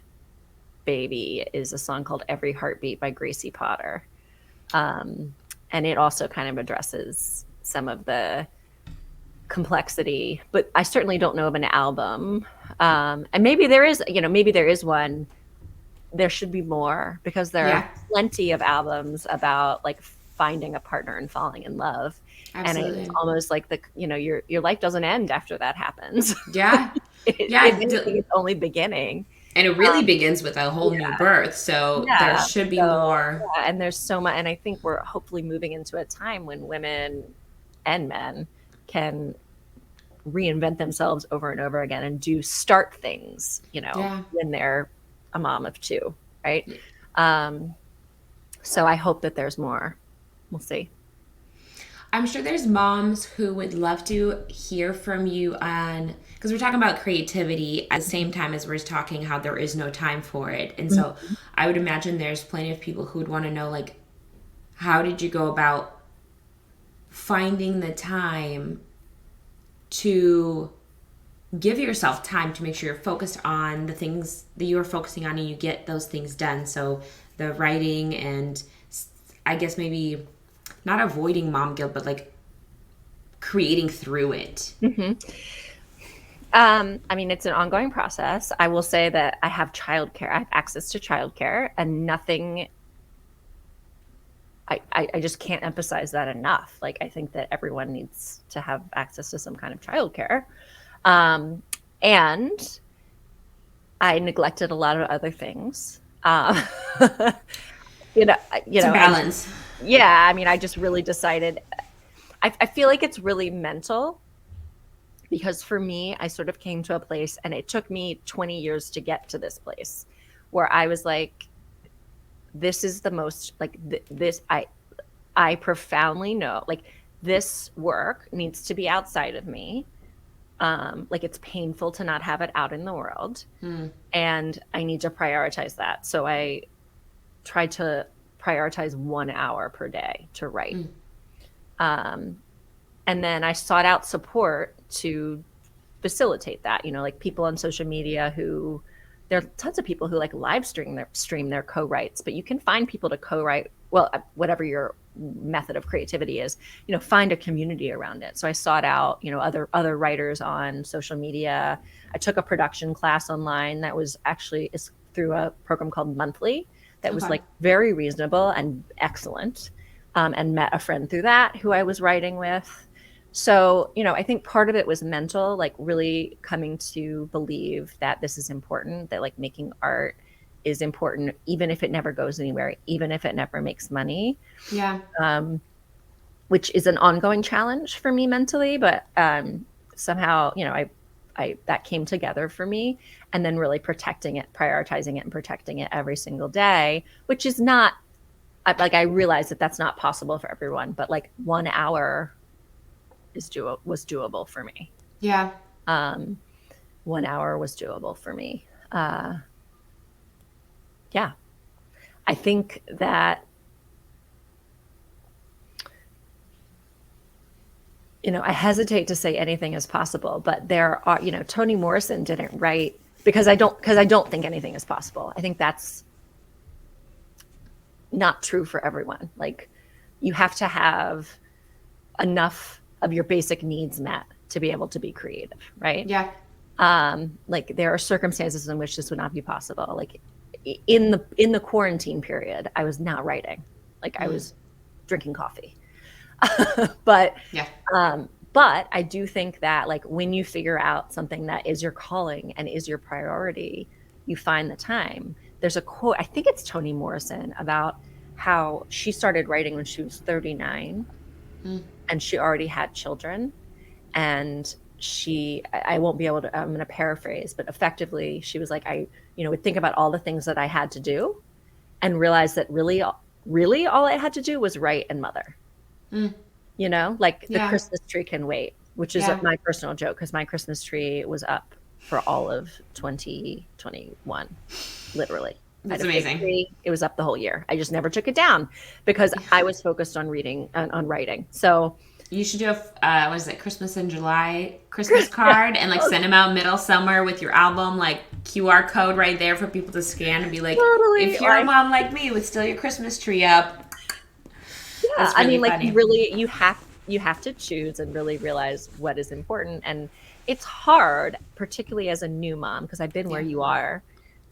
baby is a song called "Every Heartbeat" by Gracie Potter. Um, and it also kind of addresses some of the complexity, but I certainly don't know of an album. And maybe there is, maybe there is one. There should be more because there are Yeah. plenty of albums about like finding a partner and falling in love. And it's Absolutely. almost like your life doesn't end after that happens. Yeah. If Yeah. anything, it's only beginning. And it really begins with a whole new Yeah. birth. So there Yeah. should be So, more. yeah, and there's so much, and I think we're hopefully moving into a time when women and men can reinvent themselves over and over again and do start things, Yeah. when they're a mom of two, right? Um, so I hope that there's more. We'll see. I'm sure there's moms who would love to hear from you on, because we're talking about creativity at the same time as we're talking how there is no time for it. And so Mhm. I would imagine there's plenty of people who would want to know, like, how did you go about finding the time to give yourself time to make sure you're focused on the things that you're focusing on and you get those things done? So the writing and I guess maybe not avoiding mom guilt, but like creating through it. Mhm. I mean, it's an ongoing process. I will say that I have childcare. I have access to childcare, and nothing. I just can't emphasize that enough. Like, I think that everyone needs to have access to some kind of childcare. Um, and I neglected a lot of other things. It's a balance. Yeah. I mean, I just really decided. I feel like it's really mental because for me, I sort of came to a place, and it took me 20 years to get to this place where I was like, this is the most like this. I profoundly know like this work needs to be outside of me. Like it's painful to not have it out in the world, Hmm. and I need to prioritize that. So I tried to prioritize 1 hour per day to write. Hmm. Um, and then I sought out support to facilitate that. Like people on social media who there are tons of people who like live stream their co-writes, but you can find people to co-write. Well, whatever your method of creativity is, find a community around it. So I sought out, other writers on social media. I took a production class online that was actually is through a program called Monthly that was Okay. like very reasonable and excellent. And met a friend through that who I was writing with. So, I think part of it was mental, like really coming to believe that this is important, that like making art is important, even if it never goes anywhere, even if it never makes money, Yeah. um, which is an ongoing challenge for me mentally. But somehow, I that came together for me, and then really protecting it, prioritizing it, and protecting it every single day, which is not like I realize that that's not possible for everyone, but like 1 hour was doable for me. Yeah. Um, 1 hour was doable for me. Yeah, I think that I hesitate to say anything is possible, but there are Toni Morrison didn't write because I don't think anything is possible. I think that's not true for everyone. Like you have to have enough of your basic needs met to be able to be creative, right? Yeah. Like there are circumstances in which this would not be possible. Like in the quarantine period, I was not writing. Like I was drinking coffee. But Yeah. but I do think that like when you figure out something that is your calling and is your priority, you find the time. There's a quote, I think it's Toni Morrison, about how she started writing when she was 39 and she already had children. And I won't be able to, I'm going to paraphrase, but effectively she was like, I, would think about all the things that I had to do and realize that really all I had to do was write and mother. Like the Christmas tree can wait, which is my personal joke because my Christmas tree was up for all of 2021, literally. That's amazing. It was up the whole year. I just never took it down because I was focused on reading, on writing. So you should do what is it, Christmas in July Christmas card and like send them out middle summer with your album, like QR code right there for people to scan and be like, totally. If you're a mom like me with still your Christmas tree up. Yeah, really, I mean, funny. Like you have to choose and really realize what is important. And it's hard, particularly as a new mom, because I've been where you are,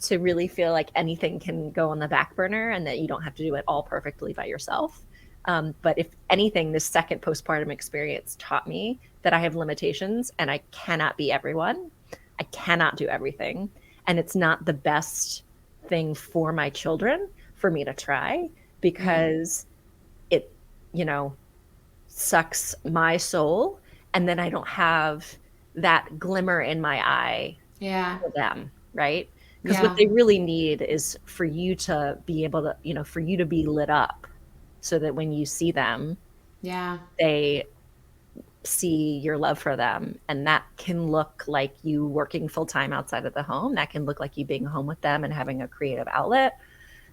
to really feel like anything can go on the back burner and that you don't have to do it all perfectly by yourself. But if anything, this second postpartum experience taught me that I have limitations and I cannot be everyone. I cannot do everything. And it's not the best thing for my children for me to try because it, sucks my soul. And then I don't have that glimmer in my eye for them, right? Because what they really need is for you to be able to, for you to be lit up so that when you see them, they see your love for them. And that can look like you working full time outside of the home. That can look like you being home with them and having a creative outlet.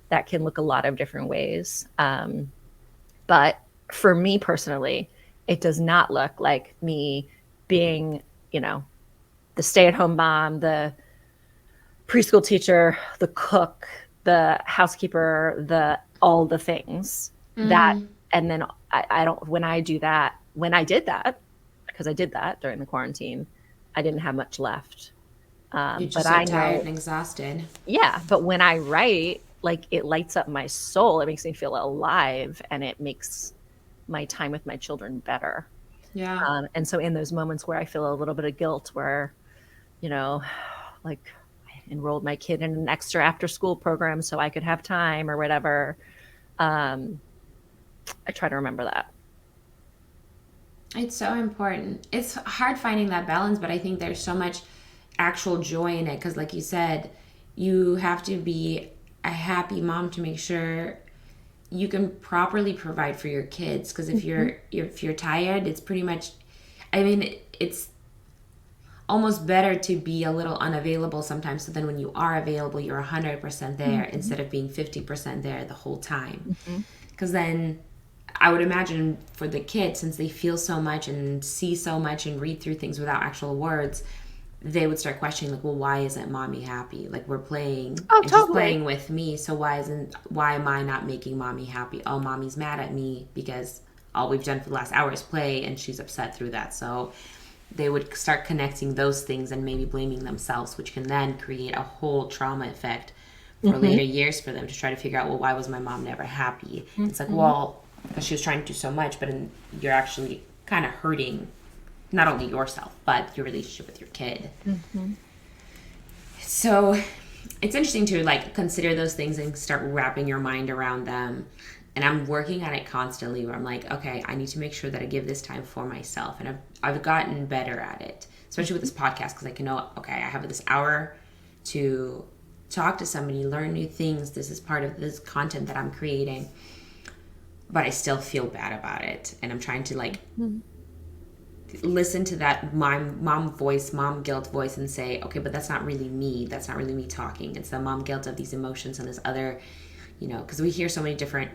That can look a lot of different ways. But for me personally, it does not look like me being, the stay-at-home mom, the preschool teacher, the cook, the housekeeper, all the things that, and then I don't, when I did that, because I did that during the quarantine, I didn't have much left. You're just so tired and exhausted. Yeah. But when I write, like it lights up my soul. It makes me feel alive and it makes my time with my children better. Yeah. And so in those moments where I feel a little bit of guilt where, like I enrolled my kid in an extra after school program so I could have time or whatever. I try to remember that. It's so important. It's hard finding that balance, but I think there's so much actual joy in it. Because like you said, you have to be a happy mom to make sure you can properly provide for your kids. Because if you're tired, it's pretty much, it's almost better to be a little unavailable sometimes. So then when you are available, you're 100% there instead of being 50% there the whole time. Because then I would imagine for the kids, since they feel so much and see so much and read through things without actual words, they would start questioning, like, well, why isn't mommy happy? Like, we're playing and she's playing with me, so why am I not making mommy happy? Oh, mommy's mad at me because all we've done for the last hour is play and she's upset through that. So they would start connecting those things and maybe blaming themselves, which can then create a whole trauma effect for later years for them to try to figure out, well, why was my mom never happy? It's like, well, because she was trying to do so much, but you're actually kind of hurting not only yourself, but your relationship with your kid. So it's interesting to like consider those things and start wrapping your mind around them. And I'm working on it constantly where I'm like, okay, I need to make sure that I give this time for myself. And I've gotten better at it, especially with this podcast, because I can know, okay, I have this hour to talk to somebody, learn new things. This is part of this content that I'm creating. But I still feel bad about it. And I'm trying to like listen to that mom voice, mom guilt voice and say, okay, but that's not really me. That's not really me talking. It's the mom guilt of these emotions and this other, because we hear so many different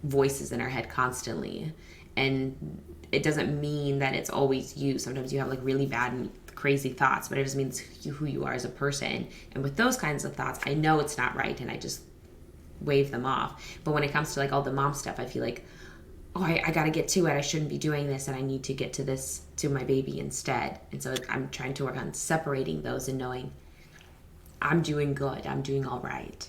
voices in our head constantly. And it doesn't mean that it's always you. Sometimes you have like really bad and crazy thoughts, but it just means who you are as a person. And with those kinds of thoughts, I know it's not right. And I just wave them off. But when it comes to like all the mom stuff, I feel like oh, I got to get to it. I shouldn't be doing this, and I need to get to this, to my baby instead. And so I'm trying to work on separating those and knowing I'm doing good. I'm doing all right.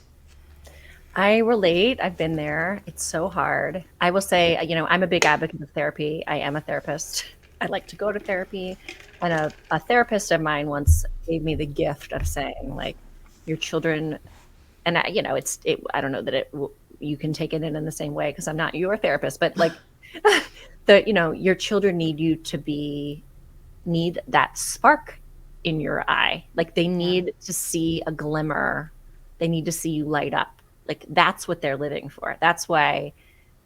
I relate. I've been there. It's so hard. I will say, I'm a big advocate of therapy. I am a therapist. I like to go to therapy. And a therapist of mine once gave me the gift of saying, like, your children, and I don't know that you can take it in the same way because I'm not your therapist, but like, your children need that spark in your eye. Like they need to see a glimmer. They need to see you light up. Like that's what they're living for. That's why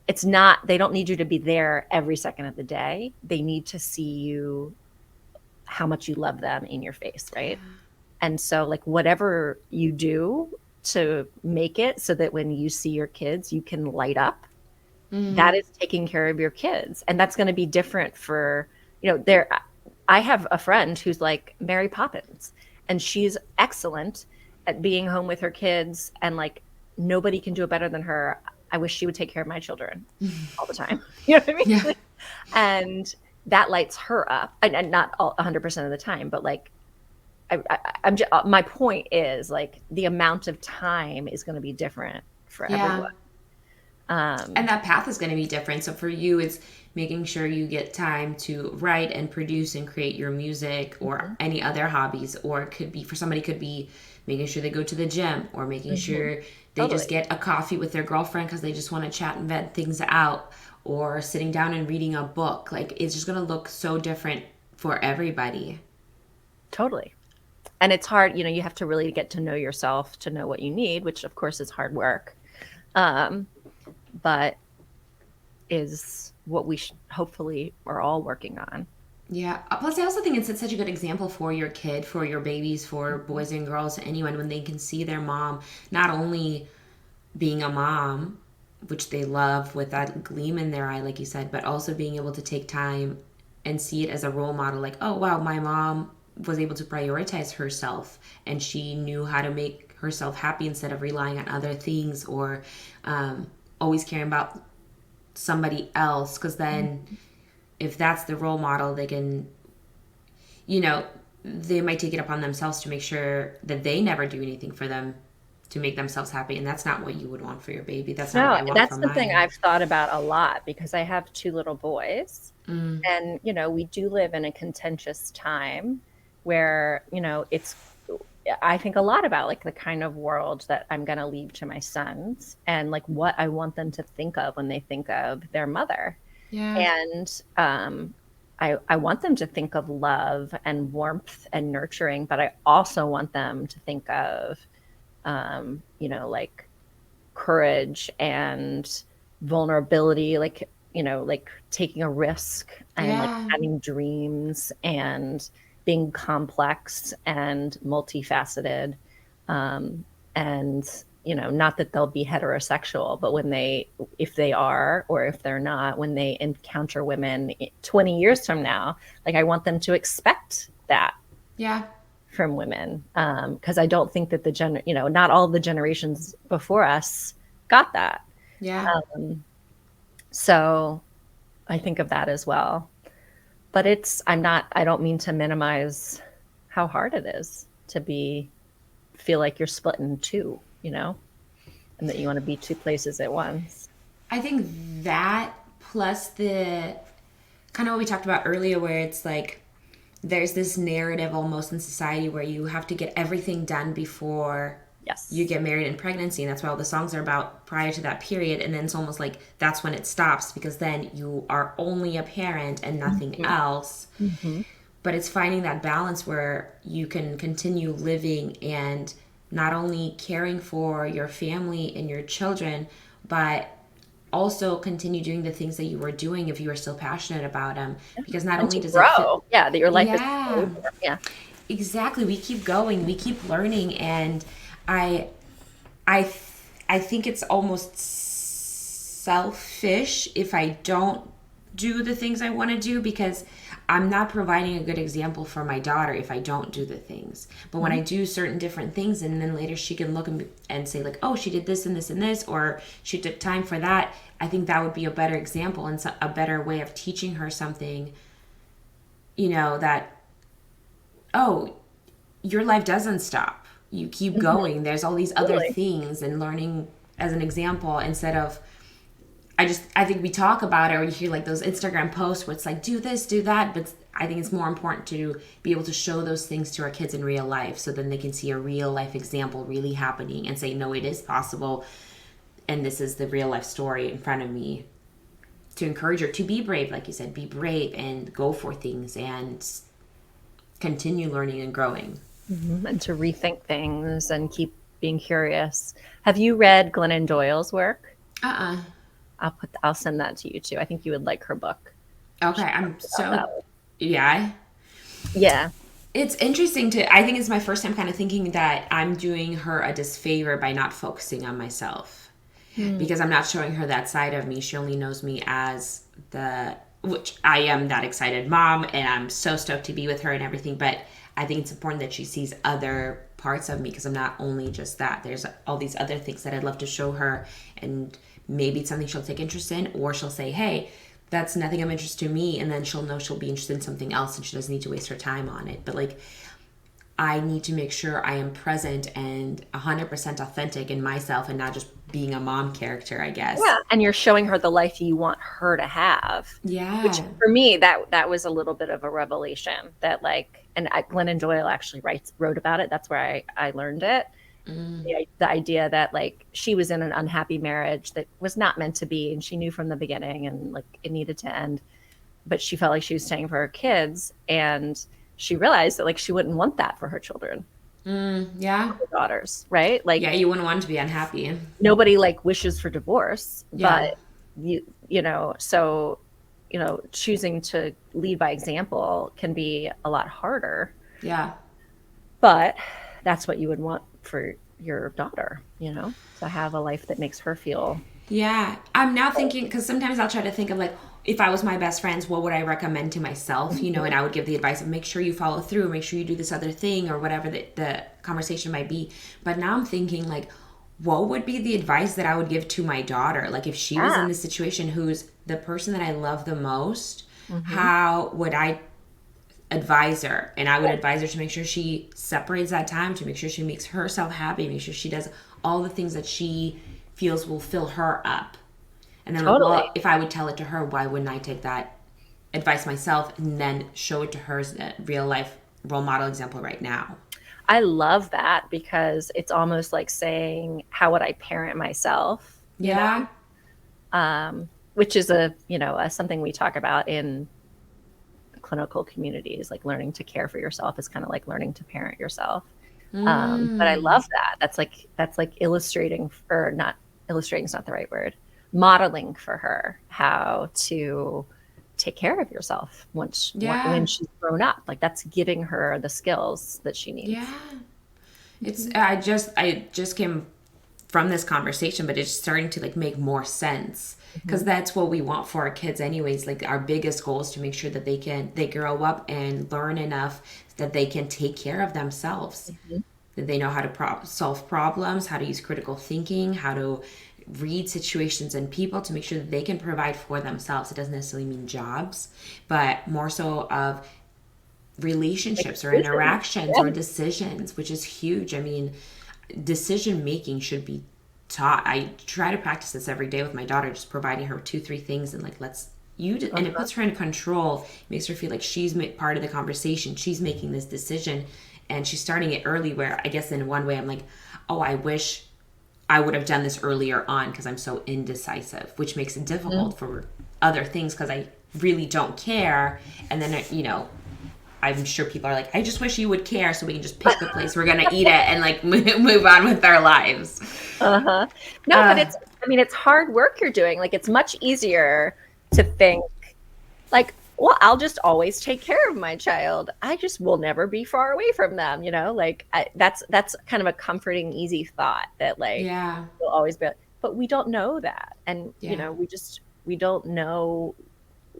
they don't need you to be there every second of the day. They need to see you, how much you love them in your face, right? And so like whatever you do to make it so that when you see your kids, you can light up, that is taking care of your kids. And that's going to be different for, I have a friend who's like Mary Poppins, and she's excellent at being home with her kids, and like nobody can do it better than her. I wish she would take care of my children all the time. You know what I mean? Yeah. And that lights her up, and not 100% of the time, but like my point is like the amount of time is going to be different for everyone. And that path is going to be different. So for you, it's making sure you get time to write and produce and create your music or any other hobbies. Or it could be, for somebody, could be making sure they go to the gym, or making sure they just get a coffee with their girlfriend because they just want to chat and vent things out, or sitting down and reading a book. Like it's just going to look so different for everybody. Totally. And it's hard, you have to really get to know yourself to know what you need, which of course is hard work. But is what we hopefully are all working on. Yeah. Plus, I also think it's such a good example for your kid, for your babies, for boys and girls, anyone, when they can see their mom not only being a mom, which they love with that gleam in their eye, like you said, but also being able to take time and see it as a role model. Like, oh, wow, my mom was able to prioritize herself, and she knew how to make herself happy instead of relying on other things, or always caring about somebody else. Because then if that's the role model, they can, they might take it upon themselves to make sure that they never do anything for them to make themselves happy. And that's not what you would want for your baby. That's not what I want that's for something mine. I've thought about a lot because I have 2 little boys. And, we do live in a contentious time where, I think a lot about like the kind of world that I'm going to leave to my sons, and like what I want them to think of when they think of their mother. Yeah. And I want them to think of love and warmth and nurturing, but I also want them to think of, like courage and vulnerability, like, like taking a risk and like having dreams and being complex and multifaceted. And, not that they'll be heterosexual, but if they are, or if they're not, when they encounter women 20 years from now, like I want them to expect that. Yeah. From women. Cause I don't think that not all the generations before us got that. Yeah. So I think of that as well. But I don't mean to minimize how hard it is to feel like you're split in two, and that you want to be 2 places at once. I think that, plus the kind of what we talked about earlier, where it's like there's this narrative almost in society where you have to get everything done before you get married and pregnancy, and that's what all the songs are about prior to that period. And then it's almost like that's when it stops, because then you are only a parent and nothing else. But it's finding that balance where you can continue living and not only caring for your family and your children, but also continue doing the things that you were doing if you were still passionate about them. Because not only does grow. That your life is exactly. We keep going, we keep learning, and I think it's almost selfish if I don't do the things I want to do, because I'm not providing a good example for my daughter if I don't do the things. But when I do certain different things, and then later she can look and say like, oh, she did this and this and this, or she took time for that, I think that would be a better example and a better way of teaching her something, that, oh, your life doesn't stop. You keep going. There's all these other Totally. things, and learning as an example instead of, I think we talk about it, or you hear like those Instagram posts where it's like, do this, do that. But I think it's more important to be able to show those things to our kids in real life, so then they can see a real life example really happening and say, no, it is possible. And this is the real life story in front of me, to encourage her to be brave. Like you said, be brave and go for things and continue learning and growing. And to rethink things and keep being curious. Have you read Glennon Doyle's work? Uh-uh. I'll send that to you too. I think you would like her book. Okay, yeah. Yeah. It's interesting I think it's my first time kind of thinking that I'm doing her a disfavor by not focusing on myself. Because I'm not showing her that side of me. She only knows me as which I am, that excited mom, and I'm so stoked to be with her and everything. But I think it's important that she sees other parts of me, because I'm not only just that. There's all these other things that I'd love to show her, and maybe it's something she'll take interest in, or she'll say, hey, that's nothing of interest to me, and then she'll know she'll be interested in something else, and she doesn't need to waste her time on it. But like, I need to make sure I am present and 100% authentic in myself, and not just being a mom character, I guess. Yeah, and you're showing her the life you want her to have. Yeah. Which for me, that was a little bit of a revelation. That Glennon Doyle actually wrote about it. That's where I learned it. The idea that like she was in an unhappy marriage that was not meant to be, and she knew from the beginning, and like it needed to end, but she felt like she was staying for her kids, and she realized that like she wouldn't want that for her children. Yeah. Her daughters, right? Like, yeah, you wouldn't want to be unhappy. Nobody like wishes for divorce, Yeah. but choosing to lead by example can be a lot harder. Yeah. But that's what you would want for your daughter, to have a life that makes her feel. Yeah. I'm now thinking, because sometimes I'll try to think of like, if I was my best friends, what would I recommend to myself? And I would give the advice of make sure you follow through, make sure you do this other thing, or whatever the conversation might be. But now I'm thinking like, what would be the advice that I would give to my daughter? Like if she was in this situation, who's the person that I love the most, how would I advise her? And I would advise her to make sure she separates that time, to make sure she makes herself happy, make sure she does all the things that she feels will fill her up. And then Totally. if I would tell it to her, why wouldn't I take that advice myself and then show it to her as a real life role model example right now? I love that, because it's almost like saying, how would I parent myself? Yeah. Which is something we talk about in clinical communities, like learning to care for yourself is kind of like learning to parent yourself. But I love that. That's like illustrating, or not illustrating is not the right word, modeling for her how to take care of yourself when she's grown up. Like that's giving her the skills that she needs. Yeah. It's I just came from this conversation, but it's starting to like make more sense, because that's what we want for our kids anyways. Like our biggest goal is to make sure that they grow up and learn enough that they can take care of themselves, that they know how to solve problems, how to use critical thinking, how to read situations and people, to make sure that they can provide for themselves. It doesn't necessarily mean jobs, but more so of relationships or interactions or decisions, which is huge. I mean, decision making should be taught. I try to practice this every day with my daughter, just providing her 2-3 things and like, and it puts her in control, makes her feel like she's part of the conversation, she's making this decision, and she's starting it early, where I guess in one way I'm like, oh, I wish I would have done this earlier on, because I'm so indecisive, which makes it difficult for other things, because I really don't care. And then, I'm sure people are like, I just wish you would care so we can just pick the place we're going to eat at and like move on with our lives. No, but it's hard work you're doing. Like it's much easier to think like, well, I'll just always take care of my child. I just will never be far away from them. That's kind of a comforting, easy thought that like, we'll always be, but we don't know that. And, we don't know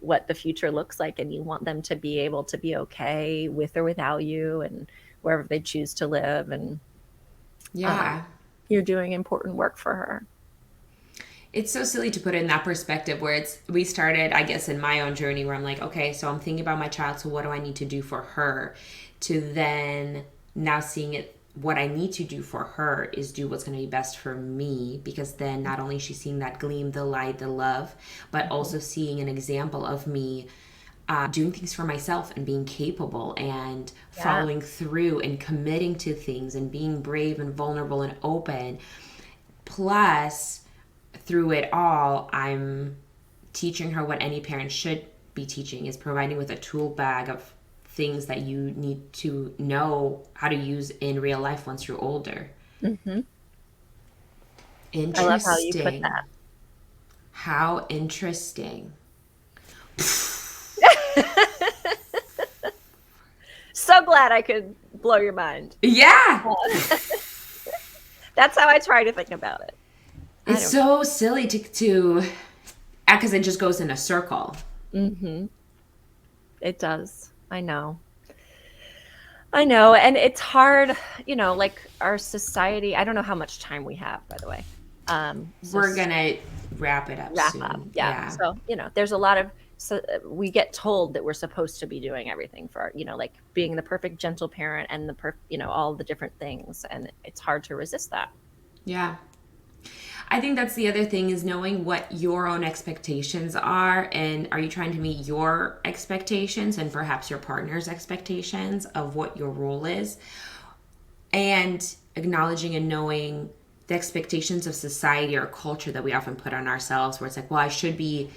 what the future looks like, and you want them to be able to be okay with or without you and wherever they choose to live. And Yeah. you're doing important work for her. It's so silly to put it in that perspective where we started, I guess, in my own journey where I'm like, okay, so I'm thinking about my child, so what do I need to do for her? To then now seeing it, what I need to do for her is do what's going to be best for me, because then not only is she seeing that gleam, the light, the love, but also seeing an example of me doing things for myself and being capable and following through and committing to things and being brave and vulnerable and open. Plus, through it all, I'm teaching her what any parent should be teaching, is providing with a tool bag of things that you need to know how to use in real life once you're older. Mm-hmm. Interesting. I love how you put that. How interesting. So glad I could blow your mind. Yeah. That's how I try to think about it. It's so silly to because it just goes in a circle. Mm-hmm. It does. I know. And it's hard, like our society. I don't know how much time we have, by the way. We're gonna wrap it up soon. Yeah. So there's a lot of, so we get told that we're supposed to be doing everything for, like being the perfect gentle parent and all the different things, and it's hard to resist that. Yeah. I think that's the other thing, is knowing what your own expectations are, and are you trying to meet your expectations and perhaps your partner's expectations of what your role is, and acknowledging and knowing the expectations of society or culture that we often put on ourselves, where it's like, well, I should be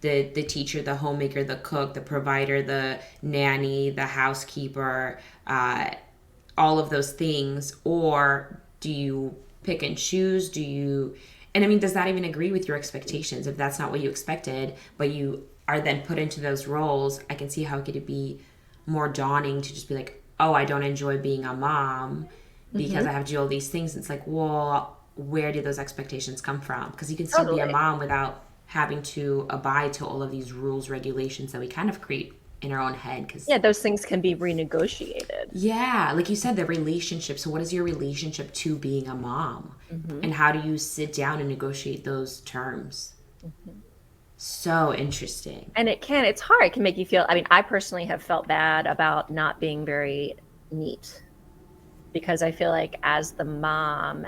the teacher, the homemaker, the cook, the provider, the nanny, the housekeeper, all of those things. Or do you pick and choose? And I mean, does that even agree with your expectations? If that's not what you expected, but you are then put into those roles, I can see how it could be more daunting to just be like, oh, I don't enjoy being a mom because I have to do all these things. It's like, well, where did those expectations come from? Because you can still be a mom without having to abide to all of these rules, regulations that we kind of create in our own head. Those things can be renegotiated. Yeah, like you said, the relationship. So what is your relationship to being a mom? And how do you sit down and negotiate those terms? So interesting. And it's hard. It can make you feel, I mean, I personally have felt bad about not being very neat, because I feel like as the mom,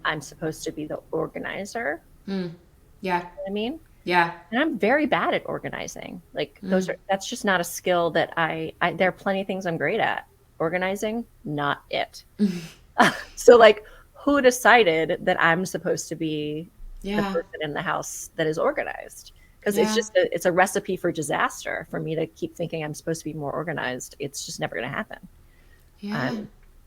I'm supposed to be the organizer. Yeah. You know what I mean? Yeah. And I'm very bad at organizing. Like that's just not a skill that there are plenty of things I'm great at. Organizing, not it. So like, who decided that I'm supposed to be the person in the house that is organized? Because it's a recipe for disaster for me to keep thinking I'm supposed to be more organized. It's just never going to happen. Yeah.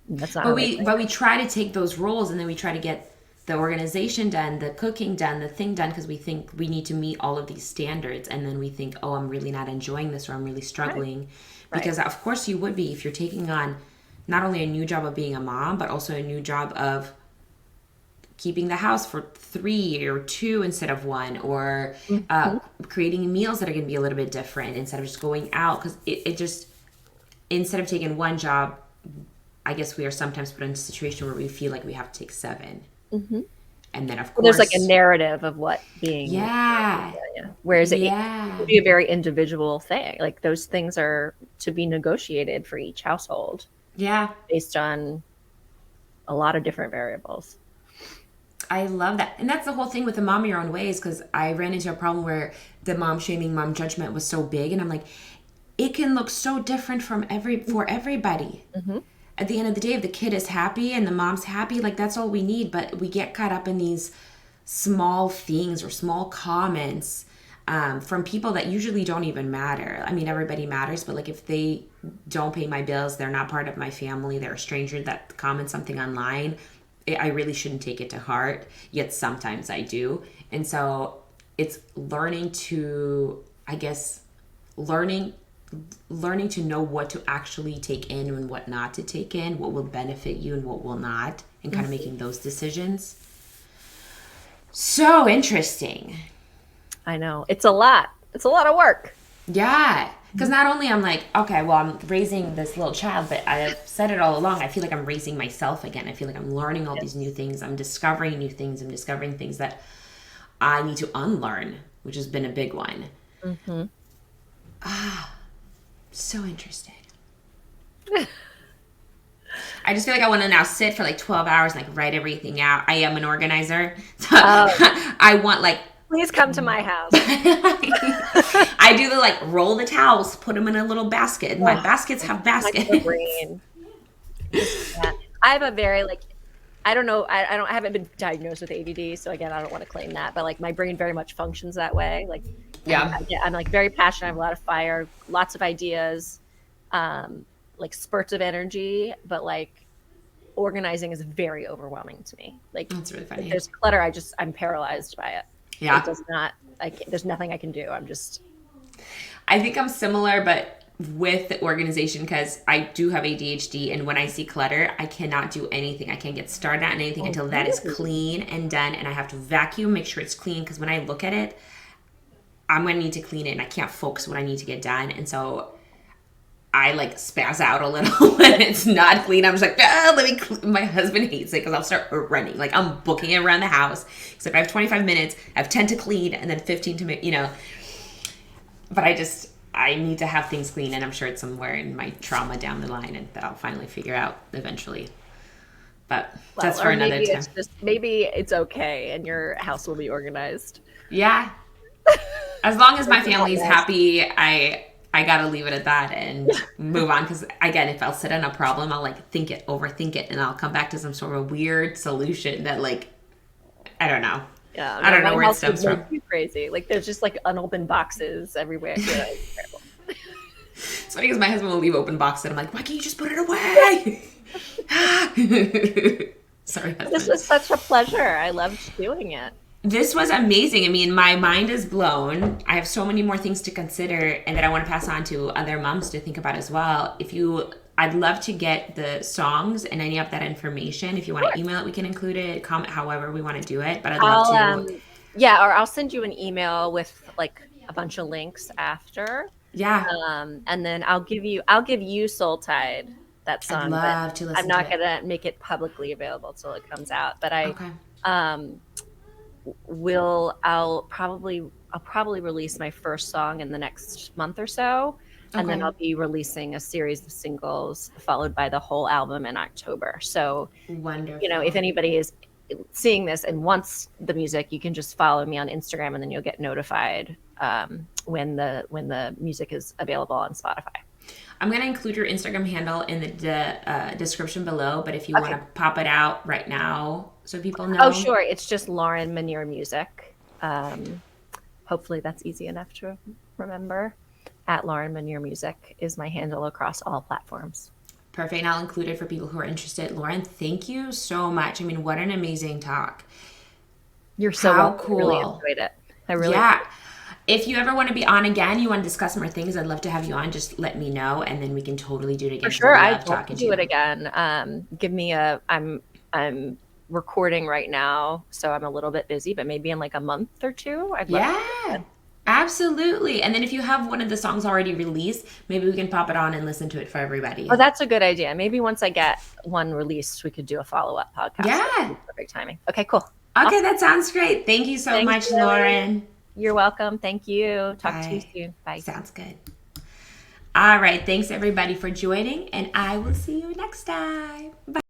That's not. But we try to take those roles, and then we try to get the organization done, the cooking done, the thing done, because we think we need to meet all of these standards, and then we think, oh, I'm really not enjoying this, or I'm really struggling. Right. Because of course you would be if you're taking on not only a new job of being a mom, but also a new job of keeping the house for 3 or 2 instead of 1, or creating meals that are going to be a little bit different instead of just going out. Because it just, instead of taking one job, I guess we are sometimes put in a situation where we feel like we have to take 7. And then of course there's like a narrative of what being whereas it could be a very individual thing. Like those things are to be negotiated for each household based on a lot of different variables. I love that. And that's the whole thing with the mom your own ways, because I ran into a problem where the mom shaming, mom judgment was so big, and I'm like, it can look so different for everybody. At the end of the day, if the kid is happy and the mom's happy, like that's all we need. But we get caught up in these small things or small comments from people that usually don't even matter. I mean, everybody matters, but like if they don't pay my bills, they're not part of my family, they're a stranger that comments something online, I really shouldn't take it to heart, yet sometimes I do. And so it's learning to, I guess, learning to know what to actually take in and what not to take in, what will benefit you and what will not, and kind of making those decisions. So interesting. I know. It's a lot. It's a lot of work. Yeah. Because not only I'm like, okay, well, I'm raising this little child, but I've said it all along. I feel like I'm raising myself again. I feel like I'm learning all these new things. I'm discovering new things. I'm discovering things that I need to unlearn, which has been a big one. Mm-hmm. So interesting. I just feel like I want to now sit for like 12 hours and like write everything out. I am an organizer. So I want like Please come to my house. I do the like roll the towels, put them in a little basket. My baskets have baskets. My brain. Yeah. I have a very like, I don't know. I haven't been diagnosed with ADD, so again, I don't want to claim that. But like, my brain very much functions that way. Like, Yeah. I'm like very passionate. I have a lot of fire, lots of ideas, like spurts of energy. But like, organizing is very overwhelming to me. Like, That's really funny. if there's clutter, I'm paralyzed by it. Yeah. It does not. There's nothing I can do. I think I'm similar, but with the organization, because I do have ADHD, and when I see clutter, I cannot do anything. I can't get started on anything until that is clean and done, and I have to vacuum, make sure it's clean, because when I look at it, I'm going to need to clean it, and I can't focus what I need to get done, and so I like spaz out a little when it's not clean. I'm just like, my husband hates it because I'll start running. Like, I'm booking it around the house. Except I have 25 minutes, I have 10 to clean, and then 15 to make, But I need to have things clean, and I'm sure it's somewhere in my trauma down the line, and that I'll finally figure out eventually. But that's for another time. Maybe it's okay, and your house will be organized. Yeah. As long as my family's happy, I gotta leave it at that and move on. Because again, if I'll sit on a problem, I'll like overthink it, and I'll come back to some sort of weird solution that like, I don't know. Yeah, I don't know where it stems from. Crazy. Like, there's just like unopened boxes everywhere. It's funny because my husband will leave open boxes, and I'm like, why can't you just put it away? Sorry, husband. This was such a pleasure. I loved doing it. This was amazing. I mean, my mind is blown. I have so many more things to consider and that I want to pass on to other moms to think about as well. I'd love to get the songs and any of that information. If you want to email it, we can include it, comment however we want to do it. But I'd love to. Yeah, or I'll send you an email with like a bunch of links after. Yeah. And then I'll give you Soul Tide, that song. I'd love to listen I'm not gonna make it publicly available till it comes out. But I'll probably release my first song in the next month or so. And then I'll be releasing a series of singles followed by the whole album in October. So, wonderful. If anybody is seeing this and wants the music, you can just follow me on Instagram, and then you'll get notified when the music is available on Spotify. I'm going to include your Instagram handle in the description below, but if you want to pop it out right now so people know. Oh, sure. It's just Lauren Minear Music. Hopefully that's easy enough to remember. At Lauren Minear Music is my handle across all platforms. Perfect. And I'll include it for people who are interested. Lauren, thank you so much. I mean, what an amazing talk. You're so welcome. Cool. I really enjoyed it. Yeah. If you ever want to be on again, you want to discuss more things, I'd love to have you on. Just let me know, and then we can totally do it again. For sure. I'd love to do it again. I'm recording right now, so I'm a little bit busy, but maybe in like a month or two, I'd love to do it. Absolutely. And then if you have one of the songs already released, maybe we can pop it on and listen to it for everybody. Oh, that's a good idea. Maybe once I get one released, we could do a follow-up podcast. Yeah. Perfect timing. Okay, cool. Okay, awesome. That sounds great. Thank you so much, Lauren. You're welcome. Thank you. Talk to you soon. Bye. Sounds good. All right. Thanks, everybody, for joining, and I will see you next time. Bye.